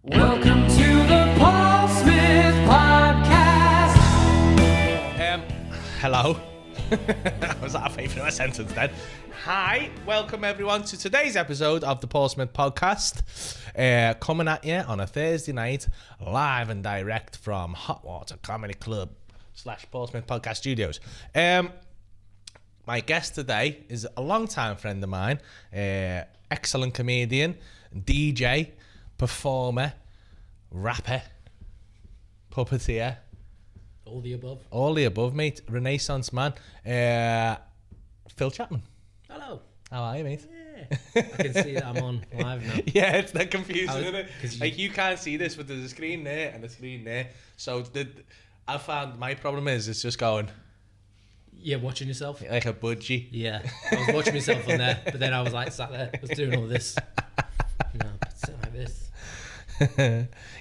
Welcome to the Paul Smith Podcast. Hello. Was that a favourite sentence then? Hi, welcome everyone to today's episode of the Paul Smith Podcast. Coming at you on a Thursday night, live and direct from HotWaterComedyClub / Paul Smith Podcast Studios. My guest today is a long-time friend of mine, excellent comedian, DJ, performer, rapper, puppeteer. All the above. All the above, mate. Renaissance man. Phil Chapman. Hello. How are you, mate? Yeah. I can see that I'm on live now. Yeah, it's that confusing, isn't it? Like, you can't see this, but there's a screen there and a screen there. So I found my problem is it's just going... Yeah, watching yourself? Like a budgie. Yeah. I was watching myself on there, but then I was like sat there. I was doing all this. No, sitting like this.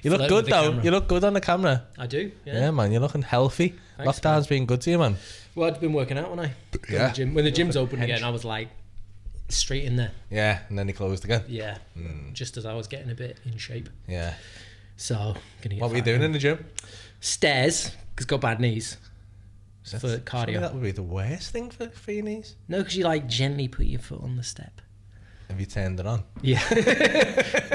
You look good, though. Camera. You look good on the camera. I do, yeah. Yeah, man. You're looking healthy. Thanks, Lockdown's been good to you, man. Well, I'd been working out, when Yeah. When the gym's open again, I was like straight in there. Yeah, and then he closed again. Yeah. Just as I was getting a bit in shape. Yeah. So, gonna get What were you doing in the gym? Stairs, because got bad knees. For Surely cardio. that would be the worst thing for your knees. No, because you like gently put your foot on the step. Have you turned it on? Yeah.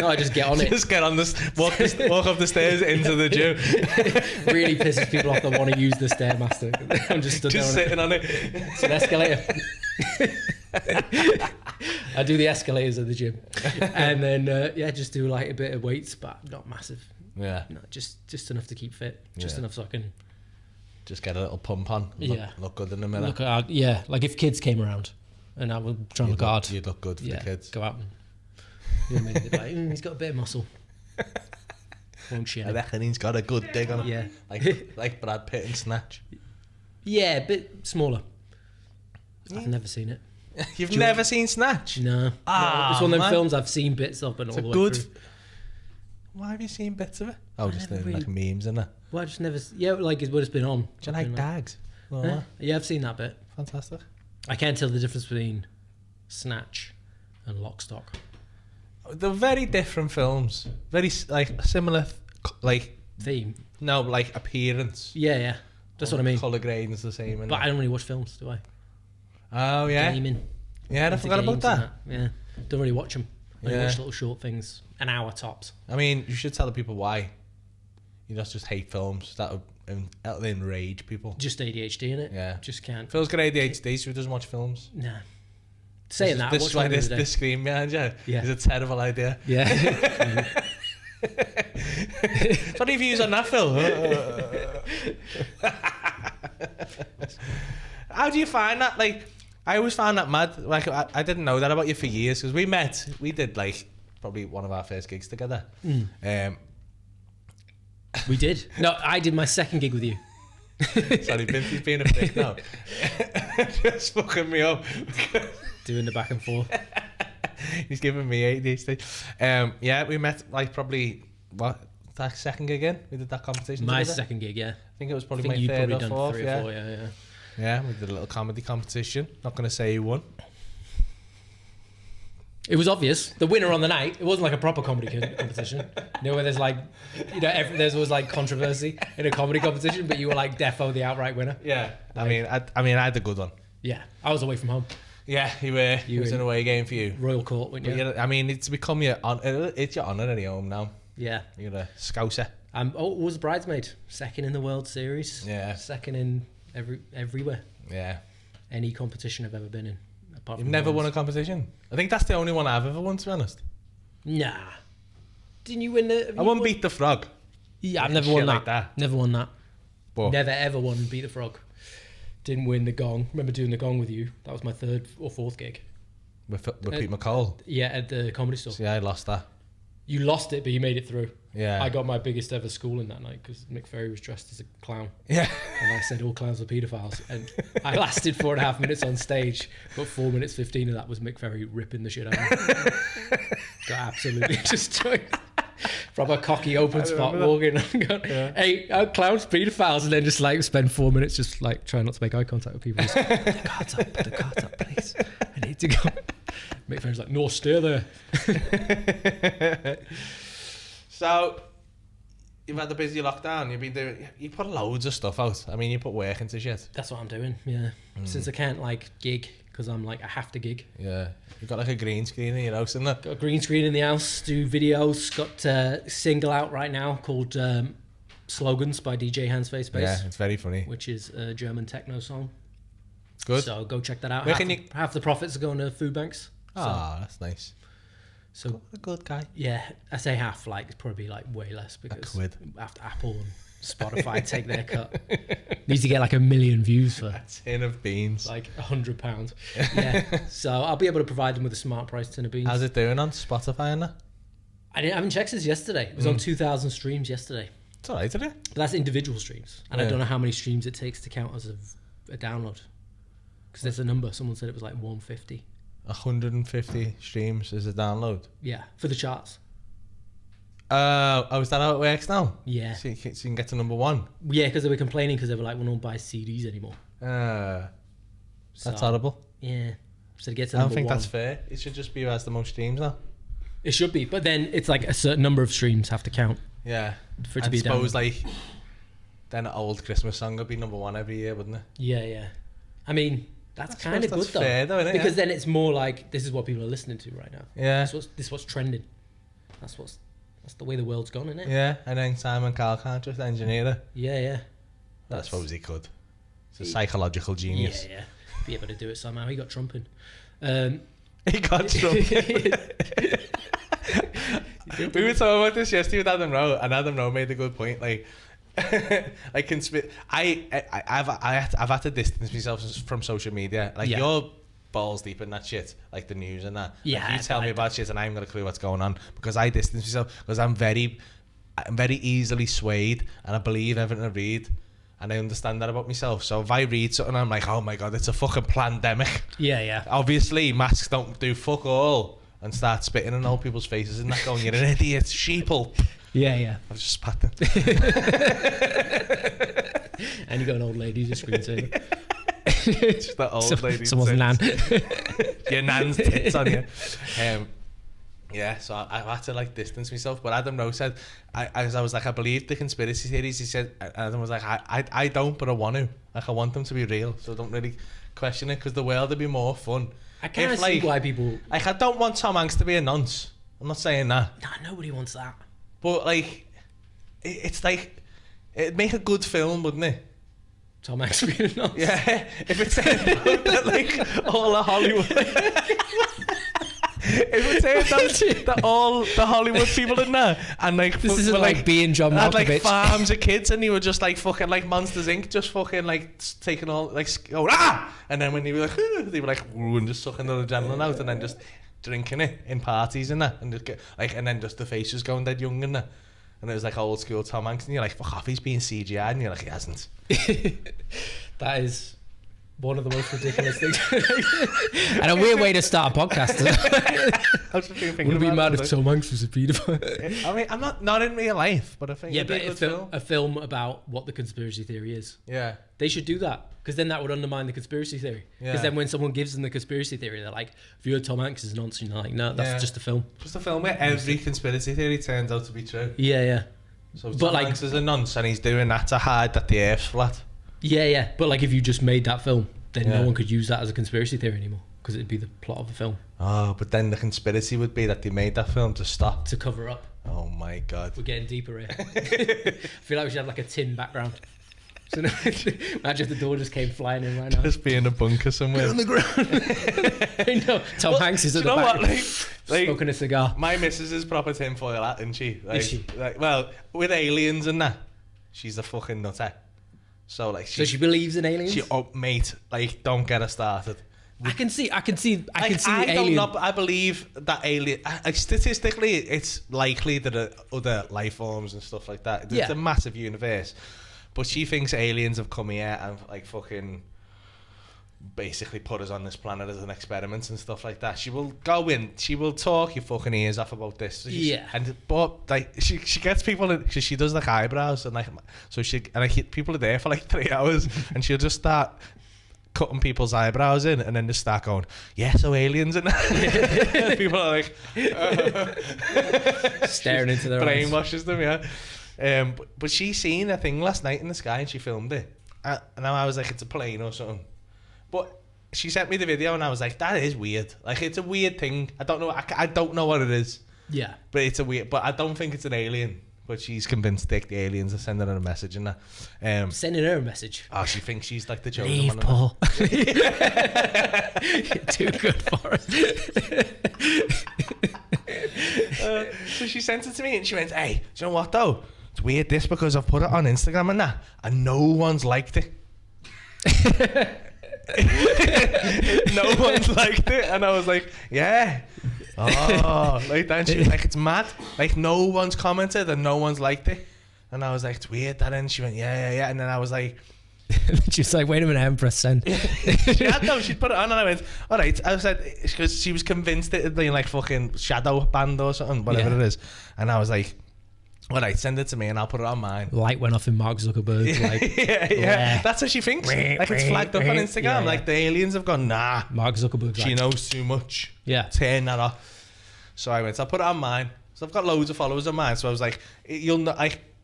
No, I just get on it. Just get on walk up the stairs into the gym. Really pisses people off that want to use the Stairmaster. I'm just stood Just there sitting on it. It's an escalator. I do the escalators at the gym. And then, just do like a bit of weights, but not massive. Yeah. No, just enough to keep fit. Just enough so I can... Just get a little pump on. Look good in the mirror. Look at, like if kids came around and I was trying to look hard. You'd look good for the kids. Go out and... You know what I mean? They'd be like, he's got a bit of muscle. Won't share I reckon he's got a good dig on him. Yeah. Like Brad Pitt in Snatch. Yeah, a bit smaller. I've never seen it. You've never seen Snatch? No. Ah, it's one of them man. films I've seen bits of, but not all the way good. through. Why have you seen bits of it? Oh, just never like memes and that. Well, I just never... Yeah, like it would have been on. Do you like Dags? Huh? Yeah, I've seen that bit. Fantastic. I can't tell the difference between Snatch and Lock, Stock. They're very different films. Very like similar, like Theme. no, like appearance. Yeah. That's what I mean. Colour grading's the same. But I don't really watch films, do I? Oh yeah. Gaming. Yeah, I forgot about that. Yeah. Don't really watch them. I Yeah. watch little short things. An hour tops. I mean, you should tell the people why. You just hate films. That'll enrage people. Just ADHD in it. Yeah. Just can't. Phil's got ADHD, so he doesn't watch films. Nah. Saying that, This watch is why one the other day. this screen behind you Yeah. is a terrible idea. Yeah. What are your views on that, Phil? How do you find that? Like, I always found that mad. Like, I didn't know that about you for years because we did like probably one of our first gigs together. We did. No, I did my second gig with you. Sorry, Vincey's being a prick now. Just fucking me up. Doing the back and forth. He's giving me ADHD. Yeah, we met like probably that second gig in. We did that competition. My together. second gig, yeah. I think it was probably I think my you'd third probably or done fourth. 3 or 4, yeah. Yeah, we did a little comedy competition. Not going to say who won. It was obvious. The winner on the night. It wasn't like a proper comedy competition. You know, where there's like, there's always like controversy in a comedy competition, but you were like defo the outright winner. Yeah, Like, I had a good one. Yeah, I was away from home. Yeah, it was an away game for you. Royal Court, weren't you? But I mean, it's become your honour at your home now. Yeah. You're a Scouser. Was a bridesmaid. Second in the World Series. Yeah. Second in everywhere. Yeah. Any competition I've ever been in. Apart You've from never ones. won a competition? I think that's the only one I've ever won, to be honest. Nah. Didn't you win the... I won Beat the Frog. Yeah, I've never won Shit that. like that. Never won that. But Never ever won Beat the Frog. Didn't win the gong. Remember doing the gong with you? That was my 3rd or 4th gig. with Pete McCall. Yeah, at the Comedy Store. See, I lost that. You lost it, but you made it through. Yeah. I got my biggest ever schooling that night because Mick Ferry was dressed as a clown. Yeah. And I said all clowns were paedophiles. And I lasted 4.5 minutes on stage, but 4 minutes 15 of that was Mick Ferry ripping the shit out of me. Got absolutely destroyed. From a cocky open spot, walking and going, hey, clowns, paedophiles, and then just like spend 4 minutes just like trying not to make eye contact with people. Just, put the cards up, please. I need to go. Mick Ferry's like, no, stay there. So, you've had a busy lockdown. You put loads of stuff out. I mean, you put work into shit. That's what I'm doing, yeah. Since I can't, like, gig, because I'm like, I have to gig. Yeah. You've got like a green screen in your house, isn't there? Got a green screen in the house, do videos. Got a single out right now called Slogans by DJ Handsface Bass. Yeah, it's very funny. Which is a German techno song. Good. So go check that out. Where Half the profits are going to food banks. Oh, that's nice. So a good guy. yeah, I say half, like it's probably like way less because quid. after Apple and Spotify take their cut, needs to get like 1 million views for A tin of beans. like £100. Yeah, so I'll be able to provide them with a smart price tin of beans. How's it doing on Spotify and that? I haven't checked since yesterday. It was on 2,000 streams yesterday, It's alright, isn't it? but that's individual streams, and I Yeah. don't know how many streams it takes to count as a download. Because there's a number. Someone said it was like 150. 150 streams is a download. Yeah, for the charts. Oh, is that how it works now? Yeah. So you can get to number 1. Yeah, because they were complaining because they were like, we don't buy CDs anymore. That's So, horrible. Yeah. So to get to I don't number think 1. that's fair. It should just be who has the most streams now. It should be, but then it's like a certain number of streams have to count Yeah. for it to I be down. suppose like then an old Christmas song would be number 1 every year, wouldn't it? Yeah, yeah. I I mean, that's kind of good that's though. fair though, isn't it? Because Yeah. then it's more like this is what people are listening to right now. Yeah. This is what's trending. That's the way the world's gone, isn't it? Yeah, and then Simon Cowell can't just engineer it. Yeah, yeah. I suppose he could. It's a psychological genius. Yeah, yeah. Be able to do it somehow. He got trumping. He got Trump. We were talking about this yesterday with Adam Rowe, and Adam Rowe made a good point. Like, I've had to distance myself from social media. Like, Yeah. you're balls deep in that shit, like the news and that. Yeah, Like, you tell me about shit, and I haven't got a clue what's going on because I distance myself because I'm very easily swayed, and I believe everything I read. And I understand that about myself. So if I read something, I'm like, oh my God, it's a fucking pandemic. Yeah, yeah. Obviously, masks don't do fuck all. And start spitting in old people's faces and that going, you're an idiot, sheeple. Yeah, yeah. I was just spat them. And you got an old lady who's a screensaver. Just that old lady. Someone's nan. Your nan's tits on you. Yeah, so I had to like distance myself. But Adam Rowe said, I was like, I believe the conspiracy theories. He said, Adam was like, I don't, but I want to. Like, I want them to be real. So don't really question it because the world would be more fun. I kind of If, see like, why people... Like, I don't want Tom Hanks to be a nonce. I'm not saying that. Nah, nobody wants that. But like, it's like, it'd make a good film, wouldn't it? Tom Hanks being a nonce. Yeah, if it's that like all the Hollywood, if it's that all the Hollywood people in there, and like This isn't were, like being John had like Malkovich. farms of kids, and you were just like fucking like Monsters Inc. Just fucking like taking all like going and then when they were like they were like ooh, and just sucking the adrenaline out, and then just drinking it in parties and that, and just get like, and then just the face was going dead young and that. And it was like old school Tom Hanks, and you're like, fuck off, he's being CGI, and you're like, he hasn't. That is one of the most ridiculous things. And a weird way to start a podcast. Would it be mad if Tom Hanks was a paedophile? I mean, I'm not in real life, but I think Yeah, it'd be but a good a film about what the conspiracy theory is. Yeah. They should do that, because then that would undermine the conspiracy theory. Because Yeah. then when someone gives them the conspiracy theory, they're like, if you're Tom Hanks is nonsense, you're like, no, that's Yeah. just a film. Just a film where every conspiracy theory turns out to be true. Yeah, yeah. So But Tom like- Hanks is a nonce, and he's doing that to hide that the Earth's flat. Yeah, yeah. But like if you just made that film, then Yeah. no one could use that as a conspiracy theory anymore, because it'd be the plot of the film Oh, but then the conspiracy would be that they made that film to stop. to cover up. Oh my God. We're getting deeper here. I feel like we should have like a tin background. So imagine if the door just came flying in right now. Just be in a bunker somewhere. On the ground. I know. Tom Hanks is Do at you the know back, what? Like, smoking a cigar. my missus is proper tinfoil hat, isn't she? Like, Is she? Like, well, with aliens and that, she's a fucking nutter. So like, So she believes in aliens. mate, like, don't get her started. I can see Like, the I don't alien. know, but I believe that alien. Like, statistically, it's likely that there are other life forms and stuff like that. It's Yeah. a massive universe, but she thinks aliens have come here and like fucking basically put us on this planet as an experiment and stuff like that. She will go in, she will talk your fucking ears off about this. So Yeah. but like she gets people in, she does like eyebrows and like, so she, and like people are there for like 3 hours and she'll just start cutting people's eyebrows in, and then just start going, yeah, so aliens and that. People are like staring into their eyes. brainwashes them, yeah. But she seen a thing last night in the sky and she filmed it. And I was like, it's a plane or something. But she sent me the video and I was like, that is weird. Like, it's a weird thing. I don't know. I don't know what it is. Yeah. But it's a weird. But I don't think it's an alien. But she's convinced the aliens are sending her a message and that. Sending her a message. Oh, she thinks she's like the chosen Leave, one. Paul. You're too good for it. So she sent it to me and she went, hey, do you know what though? It's weird this because I've put it on Instagram and that, and no one's liked it. No one's liked it. And I was like, yeah. Oh, like that. And she was like, it's mad. Like, no one's commented and no one's liked it. And I was like, it's weird that. And she went, yeah. And then I was like, she was like, wait a minute, I haven't pressed send. she'd put it on and I went, all right. I said, because she was convinced it had been like fucking shadow banned or something, whatever it is. And I was like, all right, send it to me and I'll put it on mine. Light went off in Mark Zuckerberg. Like, yeah. That's what she thinks. Like, it's flagged up on Instagram. Yeah. Like, the aliens have gone, nah. Mark Zuckerberg. She knows too much. Yeah. Turn that off. So I went, I'll put it on mine. So I've got loads of followers on mine. So I was like, you'll know,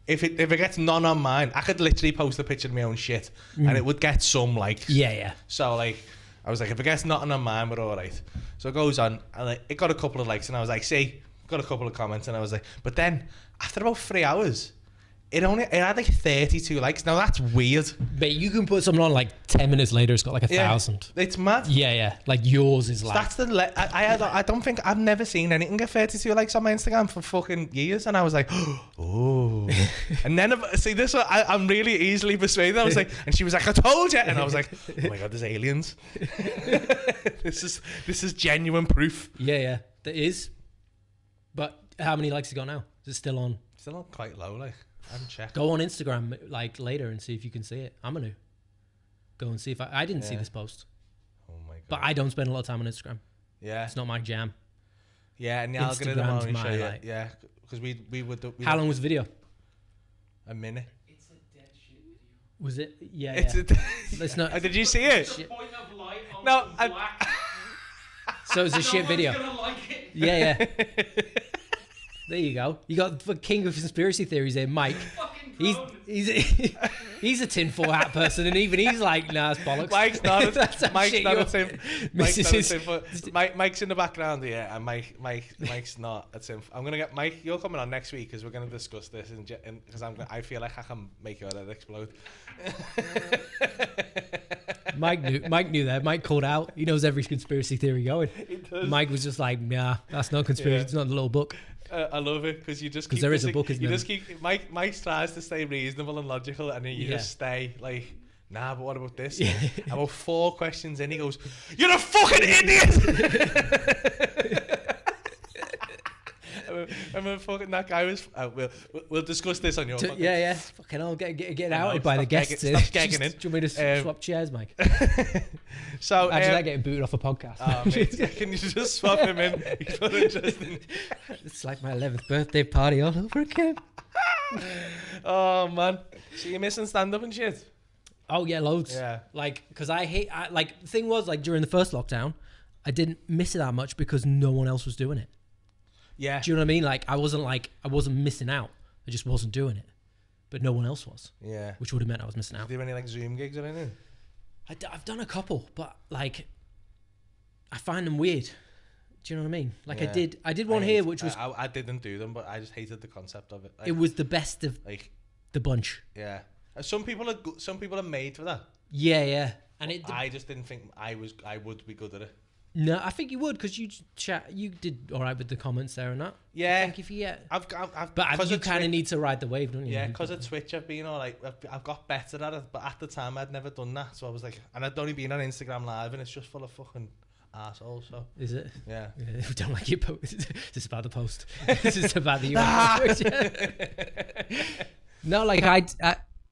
if it gets none on mine, I could literally post a picture of my own shit and it would get some likes. Yeah. So like, I was like, if it gets nothing on mine, we're all right. So it goes on and it got a couple of likes and I was like, see, got a couple of comments and I was like, but then after about 3 hours, it had like 32 likes. Now that's weird. But you can put something on like 10 minutes later, it's got like 1,000. It's mad. Yeah. Like yours is like. That's the. I don't think I've never seen anything get 32 likes on my Instagram for fucking years, and I was like, oh. And then see this one, I'm really easily persuaded. I was like, and she was like, I told you, and I was like, oh my god, there's aliens. This is genuine proof. Yeah. There is. But how many likes you got now? Is it still on? Still not quite low, like. I haven't checked. Go on Instagram like later and see if you can see it. I'm gonna go and see if I didn't see this post. Oh my god. But I don't spend a lot of time on Instagram. Yeah. It's not my jam. Yeah, and the algorithm Instagram's only my, show you. like- Yeah, because we would do. How long was the video? A minute. It's a dead shit video. Was it? Yeah. It's It's not. Did you see it? Shit. Point of light on No, black. So it's a shit video. Gonna like it. Yeah. There you go. You got the king of conspiracy theories there, Mike. Fucking He's drone. he's a tinfoil hat person, and even he's like, nah, it's bollocks. Mike's not. That's how Mike's shit not you're- a Tim. Mike's Missus not a is- Tim. But Mike's in the background here, and Mike's not a Tim. I'm gonna get Mike. You're coming on next week because we're gonna discuss this, and because I feel like I can make your head explode. Mike knew that. Mike called out. He knows every conspiracy theory going. He does. Mike was just like, nah, that's not conspiracy. Yeah. It's not the little book. I love it because you just keep. there is a missing- book, isn't You there? just keep. Mike tries to stay reasonable and logical, and then you Yeah. just stay like. Nah, but what about this? Yeah. About 4 questions in, he goes, "You're a fucking idiot!" I remember fucking that guy was. We'll discuss this on your. podcast. Yeah. Fucking hell, get I know, outed by the stop guests. gagging- stop gagging in. Do you want me to Um, swap chairs, Mike? So Imagine that getting booted off a podcast. oh, mate, can you just swap him in? He's not interesting. It's like my 11th birthday party all over again. Oh man, so you're missing stand up and shit. Oh yeah, loads. Yeah. Like, because the thing was, like, during the first lockdown, I didn't miss it that much because no one else was doing it. Yeah. Do you know what I mean? Like, I wasn't missing out. I just wasn't doing it. But no one else was, Yeah. which would have meant I was missing out. Do you do any like Zoom gigs or anything? I've done a couple, but like, I find them weird. Do you know what I mean? Like, Yeah. I did one here, which was, I didn't do them, but I just hated the concept of it. Like, it was the best of like the bunch. yeah. Some people are made for that. Yeah. And I just didn't think I would be good at it. no, I think you would, because you did all right with the comments there and that. Yeah. I think if you But you kind of need to ride the wave, don't you? Yeah, because of Twitch, I've been all like, I've got better at it, but at the time I'd never done that, so I was like, and I'd only been on Instagram Live, and it's just full of fucking assholes. So Is it? yeah. Yeah, we don't like your post. This is about the post. This is about the No, like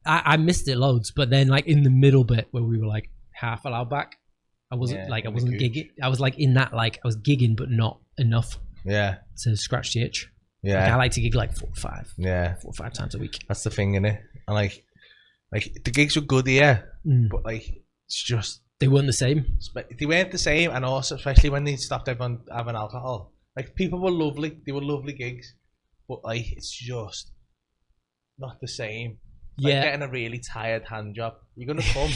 I missed it loads, but then like in the middle bit where we were like half an hour back, I wasn't Yeah, I wasn't gigging. I was like in that, like I was gigging, but not enough Yeah. to scratch the itch. Yeah. Like, I like to gig like 4 or 5 times a week. That's the thing, innit? And like the gigs were good, yeah, but like it's just They weren't the same. They weren't the same, and also especially when they stopped everyone having alcohol. Like, people were lovely. They were lovely gigs, but like, it's just not the same. Like getting a really tired hand job. You're gonna come.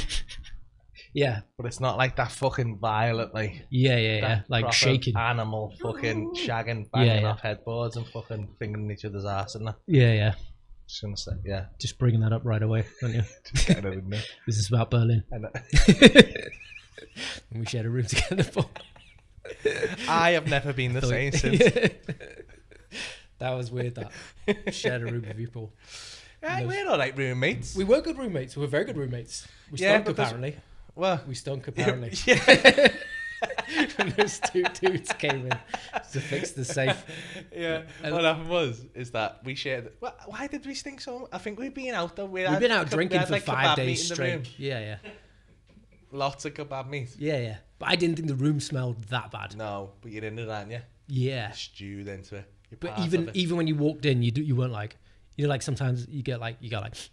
Yeah. But it's not like that fucking violent, like... Yeah. Like shaking. Animal fucking shagging, banging off headboards and fucking fingering each other's ass and that. Yeah. Just gonna say, yeah. Just bringing that up right away, aren't you? Just getting it in there. This is about Berlin. And we shared a room together for... I have never been the same since. That was weird, that. Shared a room with people. Yeah, we're alright roommates. We were good roommates. We were very good roommates. We stunk, apparently. Well, we stunk, apparently. Yeah. And those two dudes came in to fix the safe. Yeah. What happened is that we shared... Why did we stink so much? I think we've been out there. We've been out drinking for 5 days straight. Yeah. Lots of kebab meat. Yeah. But I didn't think the room smelled that bad. No, but you're into that, aren't you? Yeah. You're stewed into it. But even when you walked in, you weren't like... You know, like sometimes you got like,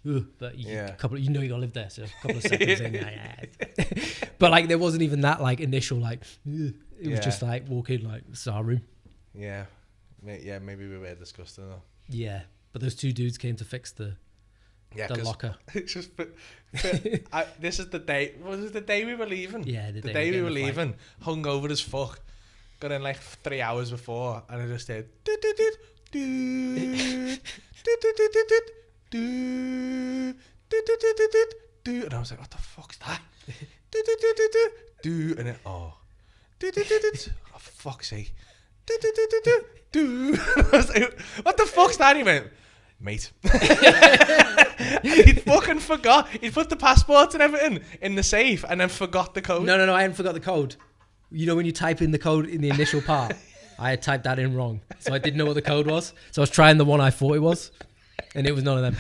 ugh, but you gotta live there, so a couple of seconds in, but like there wasn't even that like initial like, ugh. It was just like walk in like it's our room. Yeah, maybe we were disgusting though. Yeah, but those two dudes came to fix the locker. It's just, this is the day. Was it the day we were leaving? Yeah, the day we were leaving, hungover as fuck. Got in like 3 hours before, and I just did. And I was like, what the fuck's that? And then, oh fuck's sake. I was like, what the fuck's that? He went, mate. He'd fucking forgot. He'd put the passports and everything in the safe and then forgot the code. No, I hadn't forgot the code. You know when you type in the code in the initial part? I had typed that in wrong, so I didn't know what the code was. So I was trying the one I thought it was, and it was none of them.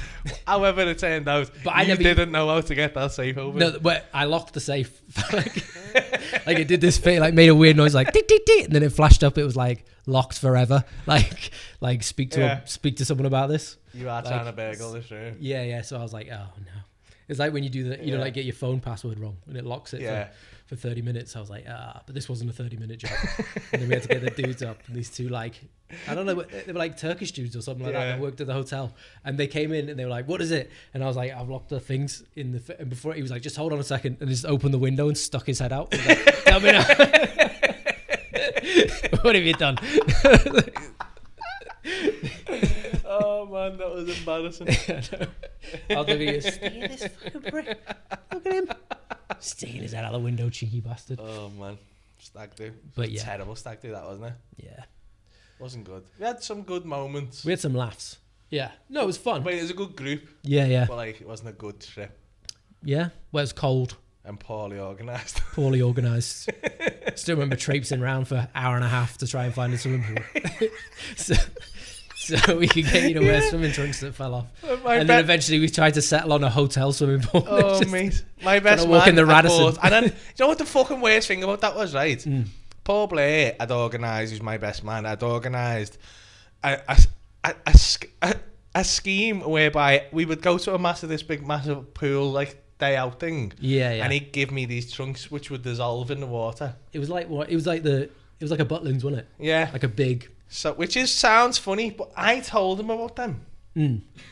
However, it turned out, but I didn't know how to get that safe open. No, but I locked the safe. like it did this thing, like made a weird noise, like tick tick tick, and then it flashed up. It was like locked forever. Like speak to someone about this. You are trying to burgle this room. Yeah. So I was like, oh no. It's like when you do the, like get your phone password wrong and it locks it for 30 minutes. I was like, but this wasn't a 30-minute job. And then we had to get the dudes up, and these two like, I don't know, they were like Turkish dudes or something like that. That worked at the hotel, and they came in and they were like, what is it? And I was like, I've locked the things in the, and before he was like, just hold on a second, and just opened the window and stuck his head out. Like, tell me now. What have you done? Oh man, that was embarrassing. I'll give you this fucking prick. Look at him. Sticking his head out the window, cheeky bastard. Oh man, stag do. But yeah, terrible stag do that, wasn't it? Yeah, wasn't good. We had some good moments. We had some laughs. Yeah, no, it was fun. But it was a good group. Yeah. But like, it wasn't a good trip. Yeah, well, it was cold and poorly organised. Still remember traipsing around for an hour and a half to try and find a swimming pool. So we could get to wear swimming trunks that fell off. And then eventually we tried to settle on a hotel swimming pool. Oh, mate. My best man. Walk in the Radisson. And then, you know what the fucking worst thing about that was, right? Paul Blair had organised, who's my best man, had organised a scheme whereby we would go to this big massive pool, like, day out thing. Yeah. And he'd give me these trunks which would dissolve in the water. It was like what? It was like a Butlins, wasn't it? Yeah. Like a big... So, sounds funny, but I told him about them.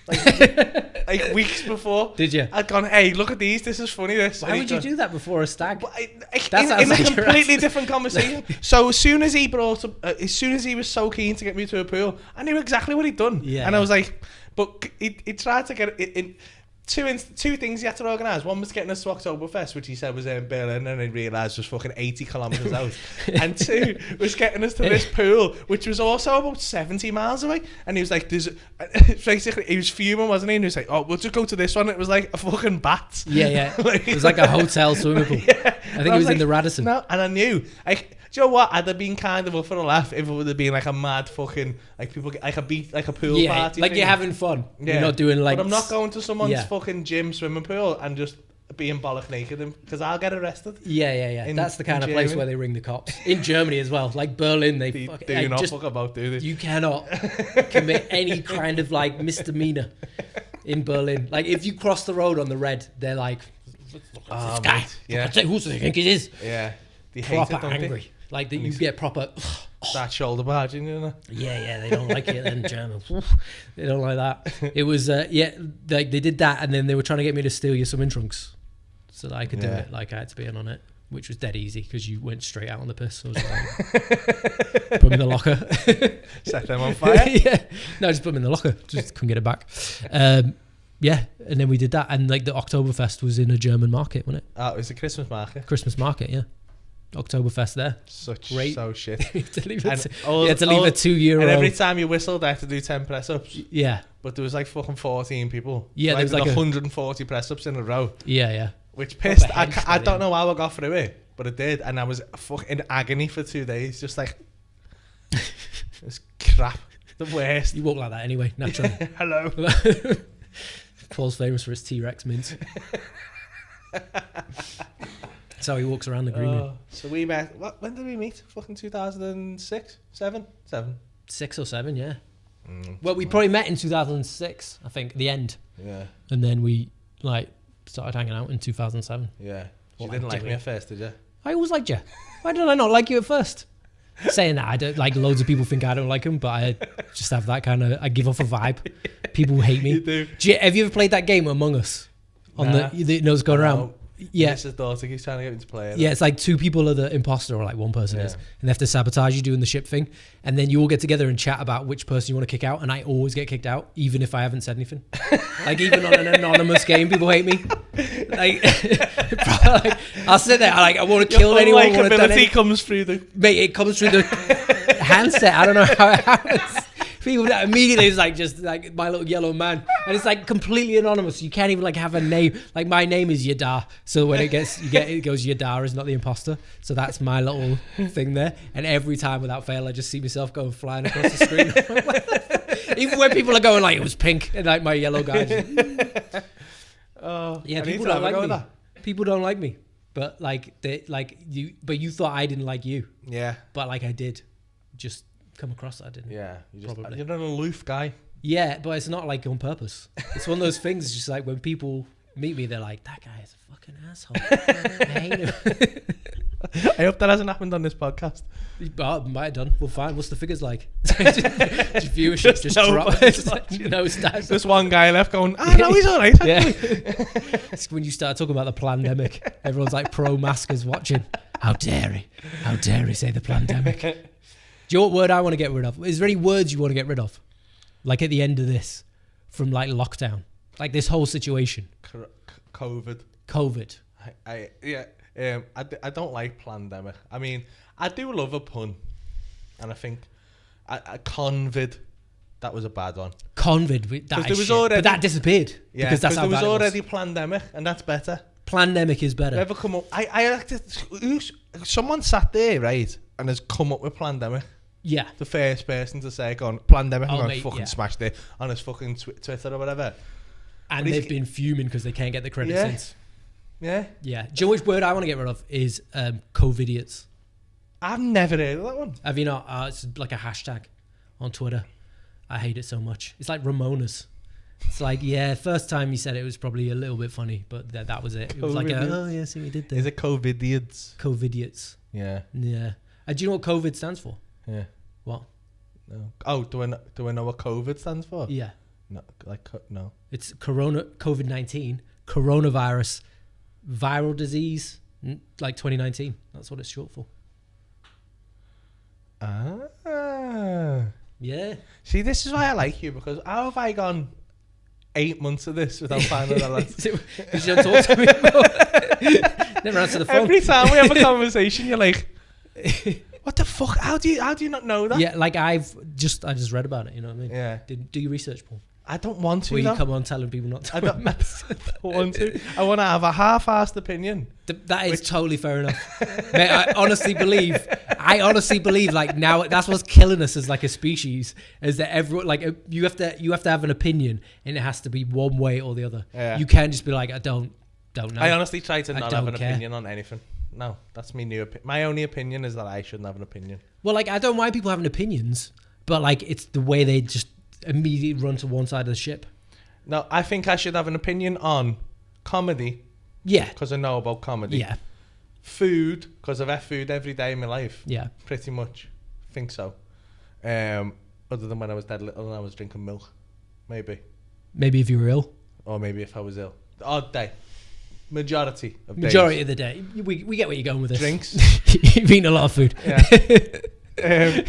Like weeks before. Did you? I'd gone, hey, look at these. This is funny. Why would you do that before a stag? In a completely different conversation. So as soon as he was so keen to get me to a pool, I knew exactly what he'd done. Yeah. And I was like, but he tried to get it in. Two things he had to organise. One was getting us to Oktoberfest, which he said was in Berlin, and I realised was fucking 80 kilometres out. And two was getting us to this pool, which was also about 70 miles away. And he was like, basically, he was fuming, wasn't he? And he was like, oh, we'll just go to this one. It was like a fucking bat. Yeah. It was like a hotel swimming pool. Yeah. I think it was like, in the Radisson. No, and I knew, like, do you know what? I'd have been kind of up for a laugh if it would have been like a mad fucking, like people get like a pool party. Like thing. You're having fun. Yeah. You're not doing like. But I'm not going to someone's fucking gym swimming pool and just being bollock naked because I'll get arrested. Yeah. That's the kind of place where they ring the cops. In Germany as well, like Berlin, they do not fuck about do this. You cannot commit any kind of like misdemeanor in Berlin. Like if you cross the road on the red, they're like Oh, this guy. mate, yeah. Who do you think it is? Yeah. They hate Proper it, don't angry. they? Like that you get proper. Start shoulder barging, you know? Yeah, they don't like it in German. They don't like that. It was, like they did that, and then they were trying to get me to steal your swimming trunks so that I could do it. Like I had to be in on it, which was dead easy because you went straight out on the piss. So I was like, put them in the locker. Set them on fire? Yeah. No, just put them in the locker. Just couldn't get it back. Yeah, and then we did that, and like the Oktoberfest was in a German market, wasn't it? Oh, it was a Christmas market. Christmas market, yeah. Oktoberfest there. Such Great. so shit. You had to leave And a 2 year And old. every time you whistled, I had to do 10 press ups. Yeah, But there was like fucking 14 people. Yeah, there was like 140 press ups in a row, yeah. which pissed. Proper hench I by don't the know how I got through it, but I did, and I was fucking in agony for 2 days, just like it was crap, the worst. You walk like that anyway, naturally. Hello. Paul's famous for his T-Rex mints. That's how he walks around the green room. So we met. When did we meet? Fucking 2006, 7. 6 or 7, yeah. Well, we probably met in 2006, I think, the end, Yeah, and then we like started hanging out in 2007. yeah. You What didn't I'm like me doing. at first, did you? I always liked you. Why did I not like you at first? Saying that, I don't like. Loads of people think I don't like him, but I just have that kind of. I give off a vibe. People hate me. You do. Have you ever played that game Among Us? On Nah. the nose going around. Yeah. Mrs. daughter keeps trying to get me to play it. Yeah, it's like 2 people are the imposter, or like 1 person is, and they have to sabotage you doing the ship thing, and then you all get together and chat about which person you want to kick out, and I always get kicked out, even if I haven't said anything. Like even on an anonymous game, people hate me. Like, I'll sit there, I want to kill anyone. I wanna done Likability anything. comes through the. Mate, it comes through the handset. I don't know how it happens. People that immediately is like just like my little yellow man, and it's like completely anonymous. You can't even like have a name. Like my name is Yadar, so when it goes Yadar is not the imposter. So that's my little thing there. And every time without fail, I just see myself going flying across the screen. Even when people are going like it was pink and like my yellow guy. Yeah, people don't like me. People don't like me, but like they like you. But you thought I didn't like you, Yeah, but like I did. Just come across that, didn't it? yeah. Probably. You're an aloof guy. Yeah, but it's not like on purpose. It's one of those things. It's just like when people meet me, they're like, "That guy is a fucking asshole. I hate him." I hope that hasn't happened on this podcast. But might have done. Well, fine. What's the figures like? Just viewership just no- drop. It's like, no stats. There's one guy left going, no, he's all right. Yeah. It's when you start talking about the pandemic, everyone's like pro-maskers watching. How dare he? How dare he say the pandemic? Do you know what word I want to get rid of? Is there any words you want to get rid of? Like at the end of this, from like lockdown, like this whole situation. COVID. I don't like pandemic. I mean, I do love a pun, and I think convid, that was a bad one. Convid, that there is was shit. already- But that disappeared. Yeah, because that's how there was bad it already pandemic, and that's better. Pandemic is better. Never come up. I like to. Someone sat there, right, and has come up with pandemic. Yeah. The first person to say, "Gone pandemic," Oh, I'm going mate, fucking yeah. smashed it on his fucking Twitter or whatever. And But they've been fuming because they can't get the credit Yeah. since. Yeah, Yeah. Do you know which word I want to get rid of is COVIDiots? I've never heard of that one. Have you not? It's like a hashtag on Twitter. I hate it so much. It's like Ramonas. It's like, yeah, first time you said it was probably a little bit funny, but that was it. It was like, COVIDiots. oh, yeah, see what you did there. Is it COVIDiots? COVIDiots. Yeah, Yeah. Do you know what COVID stands for? yeah. What? No. Oh, do I know what COVID stands for? Yeah. No, no. It's COVID-19, coronavirus, viral disease, like 2019. That's what it's short for. Ah. Yeah. See, this is why I like you, because how have I gone 8 months of this without finding that? Because you don't talk to me anymore. Never answer the phone. Every time we have a conversation, you're like, "What the fuck? How do you not know that?" Yeah, like I just read about it. You know what I mean? Yeah. Do your research, Paul. I don't want to. Where you though. come on telling people not to. I don't want to. I want to have a half-assed opinion. That is totally fair enough. Mate, I honestly believe like now that's what's killing us as like a species is that everyone like you have to have an opinion and it has to be one way or the other. Yeah. You can't just be like I don't know. I honestly try to not have an care. opinion on anything. No, that's my new opinion. My only opinion is that I shouldn't have an opinion. Well, like I don't mind people having opinions, but like it's the way they just immediately run to one side of the ship. No, I think I should have an opinion on comedy. Yeah. because I know about comedy. Yeah. Food, because I've had food every day in my life. Yeah. Pretty much. Think so. Other than when I was dead little and I was drinking milk. Maybe. Maybe if you were ill. Or maybe if I was ill. The odd day. Majority of days. Majority of the day. We get where you're going with this. Drinks. You've eaten a lot of food. Yeah.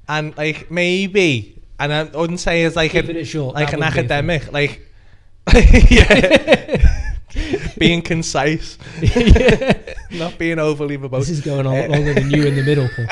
And like maybe, and I wouldn't say it's like Keeping it short, like that an would be academic, like yeah, being concise, not being overly verbose. This is going on longer than you in the middle, Paul.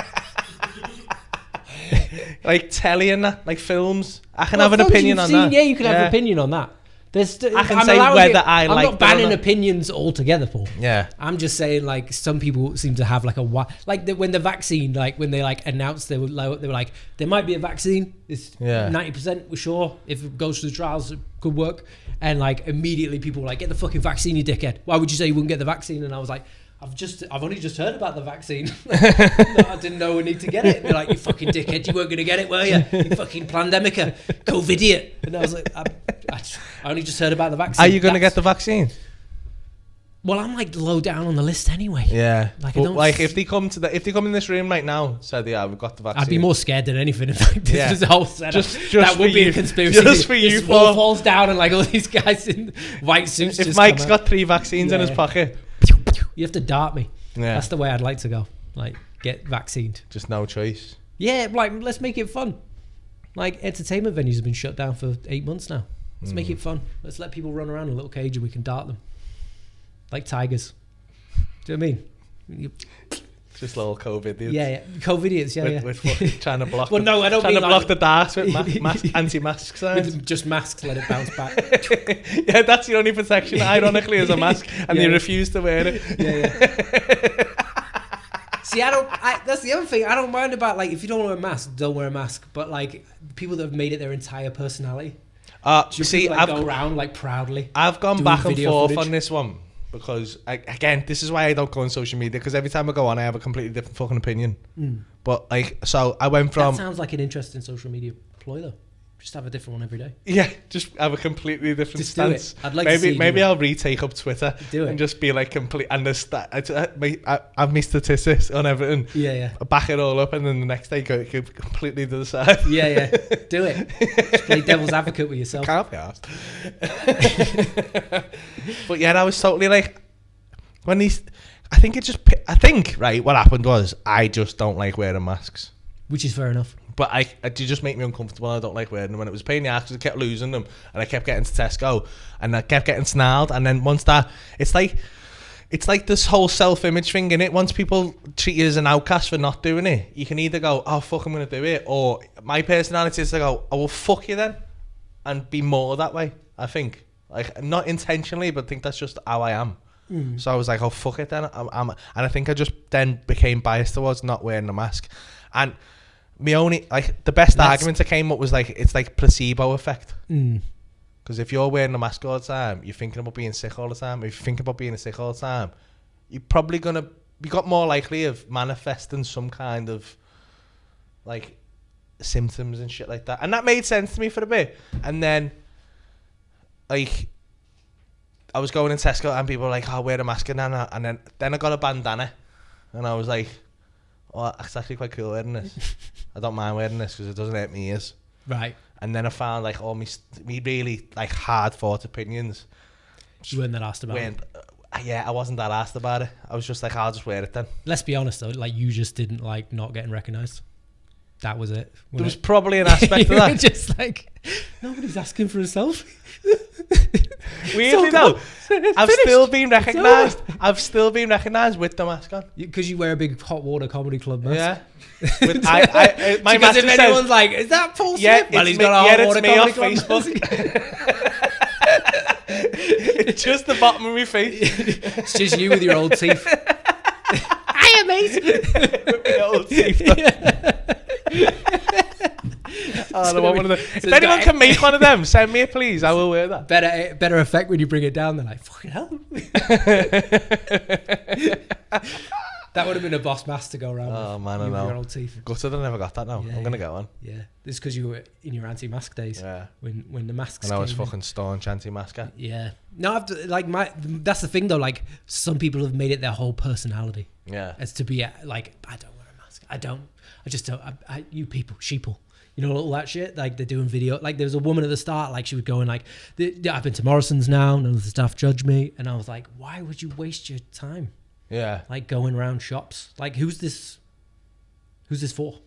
Like telly and that, like films. I can have an opinion on that. Yeah, you can have an opinion on that. I can say whether I like. I'm not banning opinions altogether, Paul. Yeah. I'm just saying, like, some people seem to have like when the vaccine, like when they like announced they were like there might be a vaccine. It's 90% we're sure if it goes through the trials it could work, and like immediately people were like, get the fucking vaccine, you dickhead. Why would you say you wouldn't get the vaccine? And I was like, I've only just heard about the vaccine. I didn't know we need to get it. And they're like, you fucking dickhead, you weren't going to get it, were you? You fucking pandemica, COVIDiot. And I was like, I only just heard about the vaccine. Are you going to get the vaccine? Well, I'm like low down on the list anyway. Yeah. Like, like if they come in this room right now, said yeah, we've got the vaccine. I'd be more scared than anything. In fact, this is a whole setup. Just that would be a conspiracy. Just for you, this wall falls down and like all these guys in white suits. If just Mike's got 3 vaccines in his pocket, you have to dart me. Yeah. That's the way I'd like to go. Like, get vaccinated. Just no choice. Yeah, like, let's make it fun. Like, entertainment venues have been shut down for 8 months now. Let's make it fun. Let's let people run around in a little cage and we can dart them. Like tigers. Do you know what I mean? Just little COVID. Yeah. COVIDiots, yeah. With fucking trying to block. Well, no, I don't trying mean to block the darts with anti-mask signs. With just masks, let it bounce back. Yeah, that's the only protection. Ironically, is a mask, and they refuse to wear it. Yeah. See, that's the other thing. I don't mind about, like, if you don't wear a mask, don't wear a mask. But like people that have made it their entire personality. See, I've go around like proudly. I've gone back and forth footage on this one because, again, this is why I don't go on social media, because every time I go on, I have a completely different fucking opinion. But like, so I went from. That sounds like an interesting social media ploy, though. Just have a different one every day. Yeah, just have a completely different stance. Do it. I'd like to see maybe I'll retake up Twitter and just be like complete. And I have my statistics on everything. Yeah. Back it all up, and then the next day go completely to the side. Yeah. Do it. Just play devil's advocate with yourself. Can't be asked. But yeah, I was totally like when these. I think right. What happened was I just don't like wearing masks, which is fair enough. But it just make me uncomfortable. I don't like wearing them. When it was a pain in the ass, I kept losing them, and I kept getting to Tesco, and I kept getting snarled. And then once that, it's like this whole self-image thing in it. Once people treat you as an outcast for not doing it, you can either go, "Oh fuck, I'm gonna do it," or my personality is to go, "Oh well, fuck you then," and be more that way. I think, like, not intentionally, but I think that's just how I am. So I was like, "Oh fuck it then," and I think I just then became biased towards not wearing a mask, and. Me only the best argument I came up was like it's like placebo effect. Because if you're wearing a mask all the time, you're thinking about being sick all the time. If you're thinking about being sick all the time, you're probably you got more likely of manifesting some kind of like symptoms and shit like that. And that made sense to me for a bit. And then like I was going in Tesco and people were like, "Oh, wear a mask," and then I got a bandana, and I was like, "Oh, it's actually quite cool wearing this. I don't mind wearing this because it doesn't hurt my ears." Right. And then I found like all me really like hard thought opinions. You weren't that asked about it. Yeah, I wasn't that asked about it. I was just like, I'll just wear it then. Let's be honest though, like you just didn't like not getting recognised. That was it. There was probably an aspect of that. Just like nobody's asking for a selfie. Weirdly though, I've still been recognised. I've still been recognised with the mask on. Because you wear a big HotWaterComedyClub mask. Yeah. My because if mask anyone's says, like, is that Paul Smith? Yeah, Well, he's got a it's me off HotWaterComedyClub Facebook. It's just the bottom of my face. It's just you with your old teeth. Hiya, mate. With my old teeth. I want one of them. If anyone can make one of them, send me it, please. I will wear that. Better effect when you bring it down. They're like, fucking hell. That would have been a boss mask to go around. Oh, man, I with know. your old teeth. Gutted I never got that now. Yeah, I'm going to get one. Yeah, this is because you were in your anti-mask days. Yeah. When the masks. And I was came in. fucking staunch anti-masker. Yeah. No, that's the thing though. Like some people have made it their whole personality Yeah. as to be like, I don't wear a mask. I just don't. You people, sheeple. You know all that shit. Like they're doing video. Like there was a woman at the start. Like she was going like, I've been to Morrison's now. None of the staff judge me. And I was like, why would you waste your time? Yeah. Like going around shops. Like who's this for?